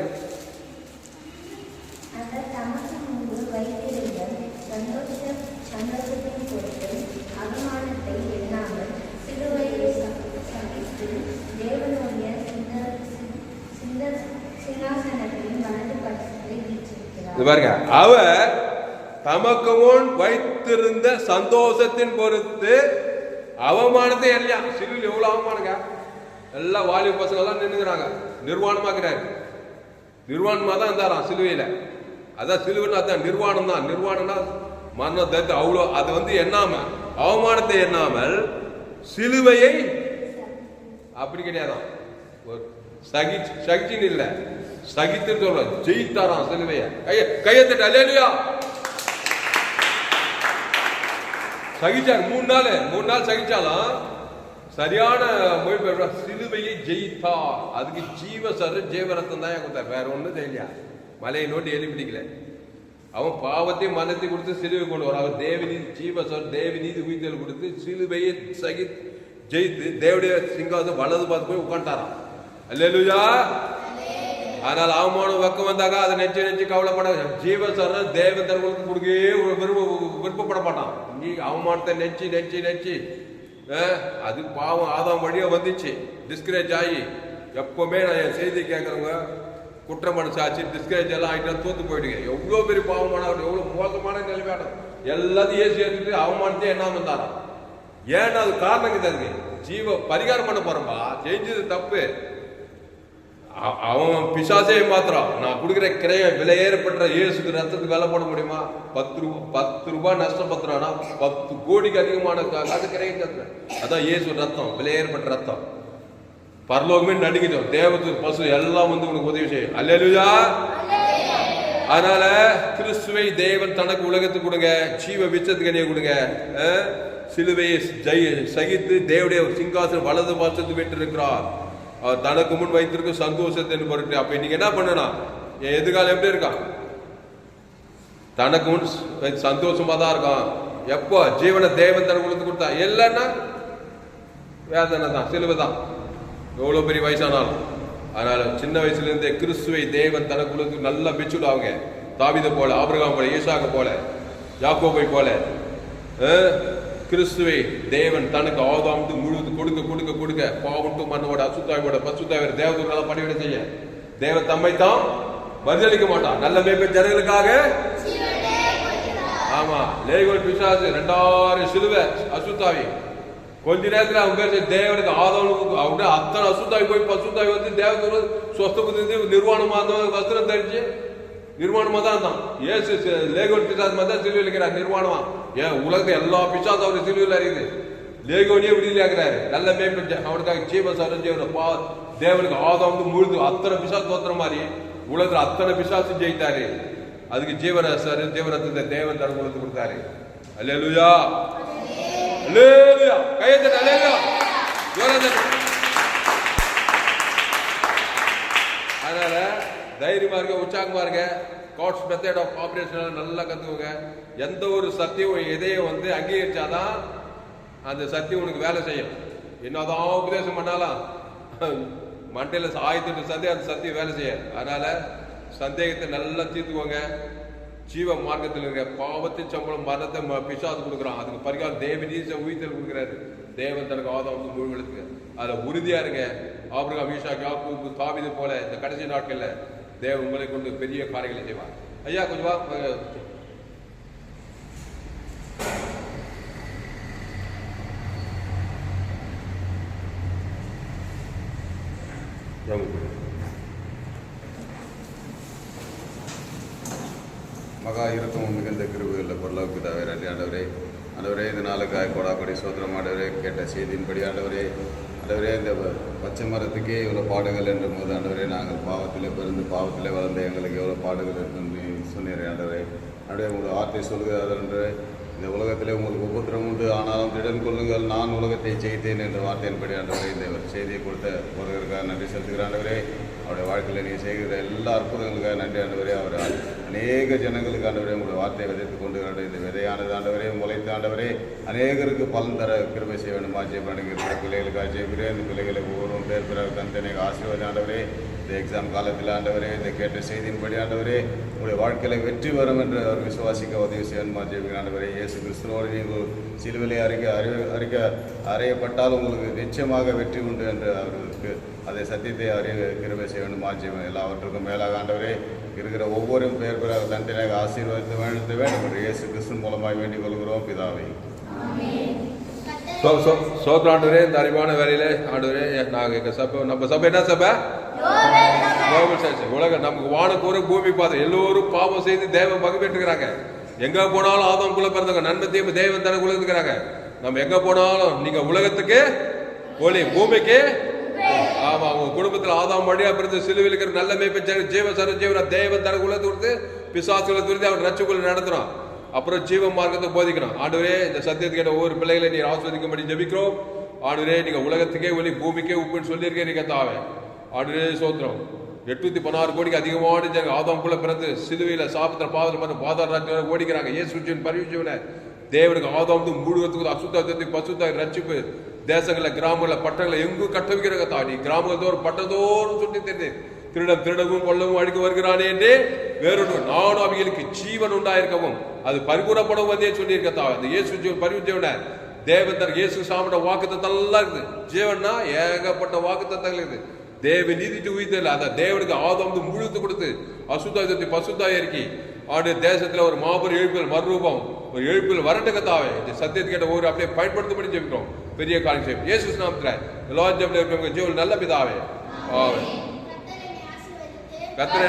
பாருங்க, அவர் தமக்கு முன் வைத்திருந்த சந்தோஷத்தின் பொறுத்து அவமானத்தை எல்லாம். சிலுவையில் எவ்வளவு அவமானங்க. எல்லாம் வாலிப பசங்க எல்லாம் நின்றுக்கிறாங்க. நிர்வாணமாக்குறாரு. நிர்வாணமா தான் இருந்தாராம் சிலுவையில. அதான் சிலுவைன்னு அதான் நிர்வாணம் தான். நிர்வாணம்னா மரணம் தத்து அவ்வளோ. அது எண்ணாம அவமானத்தை எண்ணாமல் சிலுவையை அப்படி கிடையாதான். சகிச்சின்னு இல்லை, சகித்து சொல்ற ஜெயித்தாராம் சிலுவைய. கையத்தட்டு அல்லேலூயா. சகிச்சார் 3 நாள் சகிச்சாலும் சரியான மொழிபெயர்ப்பு சிலுவையை ஜெயித்தார். அதுக்கு ஜீவரத்தம் தான் கொடுத்தார், வேற ஒண்ணும் தெரியலையா. மலையை நோண்டி எழுப்பிடிக்கல. அவன் பாவத்தையும் மனத்தை கொடுத்து சிலுவை கொண்டு வர. அவர் தேவநீதி தேவநீதி உயிர்த்தல் கொடுத்து சிலுவையை ஜெயித்து தேவடைய சிங்காசனம் வலது பார்த்து போய் உட்காந்துட்டாராம். அல்லேலூயா. ஆனால் அவமானம் வெக்கம் வந்தாங்க, அதை நெஞ்சு கவலைப்பட. ஜீவசரணம் தேவன் தங்களுக்கு கொடுக்கவே விருப்பப்பட மாட்டான். நீ அவமானத்தை நெச்சு அது பாவம் ஆதாம் வழியா வந்துச்சு. டிஸ்கரேஜ் ஆகி எப்பவுமே நான் என் செய்தி கேட்கறவங்க குற்றம் மனசாச்சு டிஸ்கரேஜ் எல்லாம் ஆகிட்டு தோத்து போயிடுங்க. எவ்வளவு பெரிய பாவமான எவ்வளவு மோசமான நிலைமையான எல்லாத்தையும் ஏசி எடுத்துட்டு அவமானத்தையும் என்ன வந்தாராம். ஏன்னா அது காரணம் தருங்க. பரிகாரம் பண்ண போறப்பா, செஞ்சது தப்பு. அவன் பிசாசே மாத்திரம் நான் கொடுக்குற கிரைய விலையேறப்பட்ட இயேசுக்கு ரத்தத்துக்கு வேலை போட முடியுமா? 10 ரூபாய் நஷ்டப்பத்துறானா 10 கோடிக்கு அதிகமான அது கிரைய. அதான் இயேசு ரத்தம், விலையேறப்பட்ட ரத்தம். பரலோகமே நடுங்கிட்டோம். தேவத்து பசு எல்லாம் வந்து உனக்கு உதவி செய்யும். அல்லேலூயா. அதனால கிறிஸ்துவை தேவன் தனக்கு உலகத்துக்கு கொடுங்க, ஜீவ விச்சத்துக்கு கொடுங்க. சிலுவையை சகித்து தேவடைய சிங்காசனம் வலது பாசத்து விட்டு இருக்கிறார். அவர் தனக்கு முன் வைத்திருக்க சந்தோஷத்தை பொருட்டு. அப்ப இன்னைக்கு என்ன பண்ணனா, என் எதிர்காலம் எப்படி இருக்கான்? தனக்கு முன் சந்தோஷமா தான் இருக்கான். எப்போ ஜீவனை தேவன் தனக்கு கொடுத்தா இல்லைன்னா வேதனை தான், சிலுவை தான், எவ்வளவு பெரிய வயசானாலும். அதனால சின்ன வயசுல இருந்தே கிறிஸ்துவை தேவன் தனக்கு நல்லா பிச்சுடுவாங்க. தாவீதை போல, ஆபிரகாம் போல, ஈசாக்கு போல, யாக்கோபை போல கிறிஸ்துவை தேவன் தனக்கு ஆதாமுக்கு முழுவது கொடுக்க கொடுக்க கொடுக்க பாவட்டு மண்ணோட அசுத்தாயோட பசுத்தாயோட தேவதூரால பணிவிட செய்ய தேவ தம்மை தாம் பதிலளிக்க மாட்டான். நல்ல மேய்ப்ப ஜனங்களுக்காக. ஆமா, லேகோல் பிசாசு 2000 சிலுவை அசுத்தாவி. கொஞ்ச நேரத்தில் அவன் பேச தேவனுக்கு ஆதாமுக்கு அவங்க அத்தனை அசுத்தாவி போய் பசுத்தாவி வந்து தேவதூர சொஸ்தபுத்தி நிர்வாணமா வஸ்திரம் தரிச்சு நிர்வாணமா தான் இருந்தான். ஏசு லேகோன் பிசாசு மாதிரி தான் சிலுவையில் இருக்கிறார் நிர்வாணமா. ஏன் உலகத்தை எல்லா பிசாசும் அவரு சிலுவையில் இருக்குது. லேகோனியே விடுதலை ஆகிறாரு. நல்ல மேம்பட்டு அவனுக்காக ஜீவசரணம் தேவனுக்கு ஆதாம் முழுது அத்தனை பிசாசு தோத்துற மாதிரி உலகத்துல அத்தனை பிசாசு ஜெயித்தாரு. அதுக்கு ஜீவனத்தை தேவன் தர கொடுத்து கொடுத்தாரு. அல்லேலூயா. அல்லேலூயா. கையெழுத்து. அல்லேலூயா. அதனால தைரியமா இருக்க, உற்சாகமா இருக்க. காட்ஸ் மெத்தட் ஆஃப் ஆபரேஷன் நல்லா கத்துக்கோங்க. எந்த ஒரு சத்தியம் எதையும் வந்து அங்கீகரிச்சாதான் அந்த சத்தியம் உனக்கு வேலை செய்யும். என்னதான் உபதேசம் பண்ணாலும் மண்டையில 1008 சந்தேகம் அந்த சத்தியம் வேலை செய்ய. அதனால சந்தேகத்தை நல்லா தீர்த்துக்கோங்க. ஜீவ மார்க்கத்தில் இருக்க பாவத்தின் சம்பளம் மரணத்தை பிசாசு கொடுக்குறான். அதுக்கு பரிகாரம் தேவநீதி உயிர்த்தல் கொடுக்குறாரு. தேவன் தனக்கு ஆதாம் முழுவதுக்கு அதுல உறுதியா இருங்க. ஆபிரகாம், ஈசாக்கு, யாக்கோபு, தாவீது போல இந்த கடைசி நாட்கள்ல தேவன் உங்களை கொண்டு பெரிய காரியங்களை செய்வார். ஐயா கொஞ்சம் வா. மகா இருக்கும் மிகுந்த கிருபையுள்ள பொருளாக பிதாவே நன்றி ஆண்டவரே. ஆண்டவரே, இந்த நாளுக்காக கொடாக்கொடி சோத்திரம் ஆண்டவரே. கேட்ட செய்தியின்படி ஆண்டவரே, ஆண்டவரே, இந்த பச்சை மரத்துக்கே இவ்வளோ பாடுகள் என்ற போது ஆண்டவரே, நாங்கள் பாவத்திலே பிறந்து பாவத்திலே வளர்ந்த எங்களுக்கு எவ்வளோ பாடுகள் என்று சொன்னீரே ஆண்டவரே. ஆண்டவரே, உங்களுடைய வார்த்தை சொல்கிறார் என்று இந்த உலகத்திலே உங்களுக்கு உபத்திரம் உண்டு, ஆனாலும் திடன் கொள்ளுங்கள், நான் உலகத்தை ஜெயித்தேன் என்ற வார்த்தையின்படி ஆண்டவரே இந்த செய்தியை கொடுத்த ஒருவருக்காக நன்றி செலுத்துகிற ஆண்டவரே. அவருடைய வாழ்க்கையில் நீ செய்கிற எல்லா அற்புதங்களுக்காக நன்றி ஆண்டவரே. அவர் அநேக ஜனங்களுக்கு ஆண்டவரே உங்களுடைய வார்த்தையை விதைத்து கொண்டு இந்த விதையானது ஆண்டவரே முளைத்த ஆண்டவரே அநேகருக்கு பலன் தர கிருபை செய்ய வேண்டும். ஜெயப்படுகிற பிள்ளைகளுக்காக ஜெயிக்கிறேன். இந்த பிள்ளைகளை ஒவ்வொருவரும் பேர் பிற தந்தனை ஆசீர்வாதம் ஆண்டவரே. இந்த எக்ஸாம் காலத்தில் ஆண்டவரே, இந்த கேட்ட செய்தியின்படி ஆண்டவரே உங்களுடைய வாழ்க்கையில் வெற்றி வரும் என்று அவர் விசுவாசிக்க உதவி செய்யணுமா ஜெயிக்கிறேன் ஆண்டவரே. இயேசு கிறிஸ்துவோடு நீங்கள் சிலுவிலை அறையப்பட்டால் உங்களுக்கு நிச்சயமாக வெற்றி உண்டு என்று அவர்களுக்கு அதை சத்தியத்தை அறிய கிருபை செய்ய வேண்டும். ஆட்சியம் எல்லாவற்றுக்கும் மேலாக ஆண்டவரே இருக்கிற ஒவ்வொரு பேர் பிற தண்டனையாக ஆசீர்வதித்து வேண்டும் என்று இயேசு கிறிஸ்து மூலமாக வேண்டிக் கொள்கிறோம் பிதாவை. சோத்ராண்டவரே, இந்த அறிவான வேலையில ஆண்டவரே நாங்கள் எங்க சபை, நம்ம சபை என்ன சபை? உலக நமக்கு வானக்கூற பூமி பாதை எல்லோரும் பாவம் செய்து தேவன் பகுப்பேற்றுக்கிறாங்க. எங்க போனாலும் ஆதாம் குல பிறந்தவங்க நன்மத்தையும் தேவன் தன குலத்துக்கிறாங்க. நம்ம எங்க போனாலும் நீங்க உலகத்துக்கு ஒளி, பூமிக்கு. ஆமா, உங்க குடும்பத்தில் ஆதாம் வழியா பிறந்த சிலுவையில் இருக்கிற நல்ல மேய்ப்ப ஜீவ தேவன் தன குலத்தை கொடுத்து பிசாசுகளை துரித்து அவர் ரட்சக்குள்ள நடத்துறோம். அப்புறம் ஜீவ மார்க்கத்தை போதிக்கணும். ஆண்டவரே, இந்த சத்தியத்துக்கு ஒவ்வொரு பிள்ளைகளை நீர் ஆஸ்வதிக்கும்படி ஜெபிக்கிறோம். ஆண்டவரே நீங்க உலகத்துக்கே ஒளி பூமிக்கே உப்புன்னு சொல்லியிருக்கேன் நீங்க தாவே. ஆண்டவரே சோத்திரம். 816 கோடிக்கு அதிகமான ஜனங்க ஆதாம்குள்ள பிறந்து சிலுவையில சாப்பிட்ட பாதம் பாதாள ராஜ்யம் ஓடிக்கிறாங்க. இயேசுவின் பரிசுவில தேவனுக்கு ஆதாம் முழுவதுக்கு அசுத்தத்தை பசுத்த ரட்சிப்பு தேசங்கள்ல கிராமங்கள்ல பட்டங்களை எங்கும் கட்ட வைக்கிறாங்க தாடி. கிராமங்கள் தோறும் பட்டதோறும் சுட்டி தெரிந்து திருடம் திருடவும் கொள்ளவும் அழிக்க வருகிறானே என்றே வேறொன்று நானும் அவைகளுக்கு ஜீவன் உண்டாயிருக்கவும் அது பரிபூரப்படவும் வந்தே சொல்லியிருக்கா. அந்த இயேசு பரிவுஜீவன தேவன் இயேசு சாப்பிட்ட வாக்குத்தத்தெல்லாம் இருக்குது. ஜீவன்னா ஏகப்பட்ட வாக்குத்தத்தங்கள் இருக்குது. தேவ நீதிட்டு உயிர்த்தல அந்த தேவனுக்கு ஆதாம் முழுத்து கொடுத்து அசுத்தாயத்தை பசுத்தாய் இருக்கி ஆண்டு தேசத்துல ஒரு மாபெரும் எழுப்புதல் மறுரூபம் ஒரு எழுப்புதல் வரட்டுக்கத்தாவே இந்த சத்தியத்தை கேட்ட ஒவ்வொரு அப்படியே பயன்படுத்தப்படி ஜெபிக்கிறோம். பெரிய காரியம் செய்யும் இயேசு நாமத்துல எல்லா ஜெபத்துல இருக்கிறவங்க ஜீவன் நல்ல பிதாவே. ஆமென். கர்த்தரே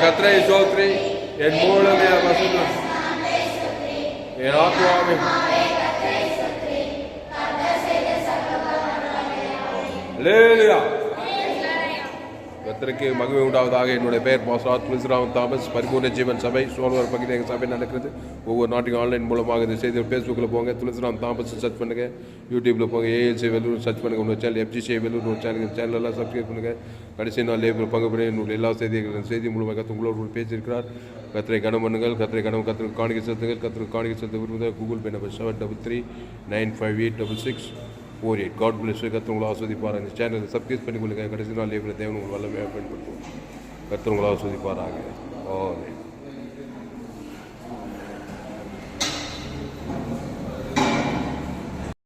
கர்த்தரை ஸ்தோத்திரி என் மூலமே வசனம் என் ஆத்மாவே அல்லேலூயா. கர்த்தருக்கு மகிமை உண்டாவதாக. என்னுடைய பெயர் பாஸ்டர் துளசிராம் தாமஸ். பரிபூர்ண ஜீவன் சபை சோழர் பகுதியில் எங்கள் சபை நடக்கிறது. ஒவ்வொரு நாட்டுக்கும் ஆன்லைன் மூலமாக இந்த செய்தி ஃபேஸ்புக்கில் போங்க, துளசிராம் தாமஸ் சர்ச் பண்ணுங்க. யூடியூப்பில் போங்க, ஏஎல்சி வெல்லூர் சர்ச் பண்ணுங்க. உங்கள் சேனல் FGC வெல்லூர் ஒரு சேனலெல்லாம் சப்ஸ்கிரைப் பண்ணுங்க. கடைசி நாள் லேபிள் பங்கு பெற என்னுடைய எல்லா செய்தி மூலமாக கற்று உங்களோடு பேசியிருக்கிறார். கர்த்தரை கனம் பண்ணுங்கள். கர்த்தரை கர்த்தருக்கு காணிக்கை செலுத்துங்கள். கர்த்தருக்கு காணிக்கை செலுத்த விரும்புகிற Google pay number 7339588848. God bless. கர்த்தர் உங்களை ஆஸ்வதிப்பார். இந்த சேனலை சப்ஸ்கிரைப் பண்ணிக்கொள்ளுங்க. கடைசி நாள் லேபிள் தேவன் உங்கள் வல்லமையாக பயன்படுத்துவோம். கர்த்தர் உங்களை ஆஸ்வதிப்பாராக. ஆமென்.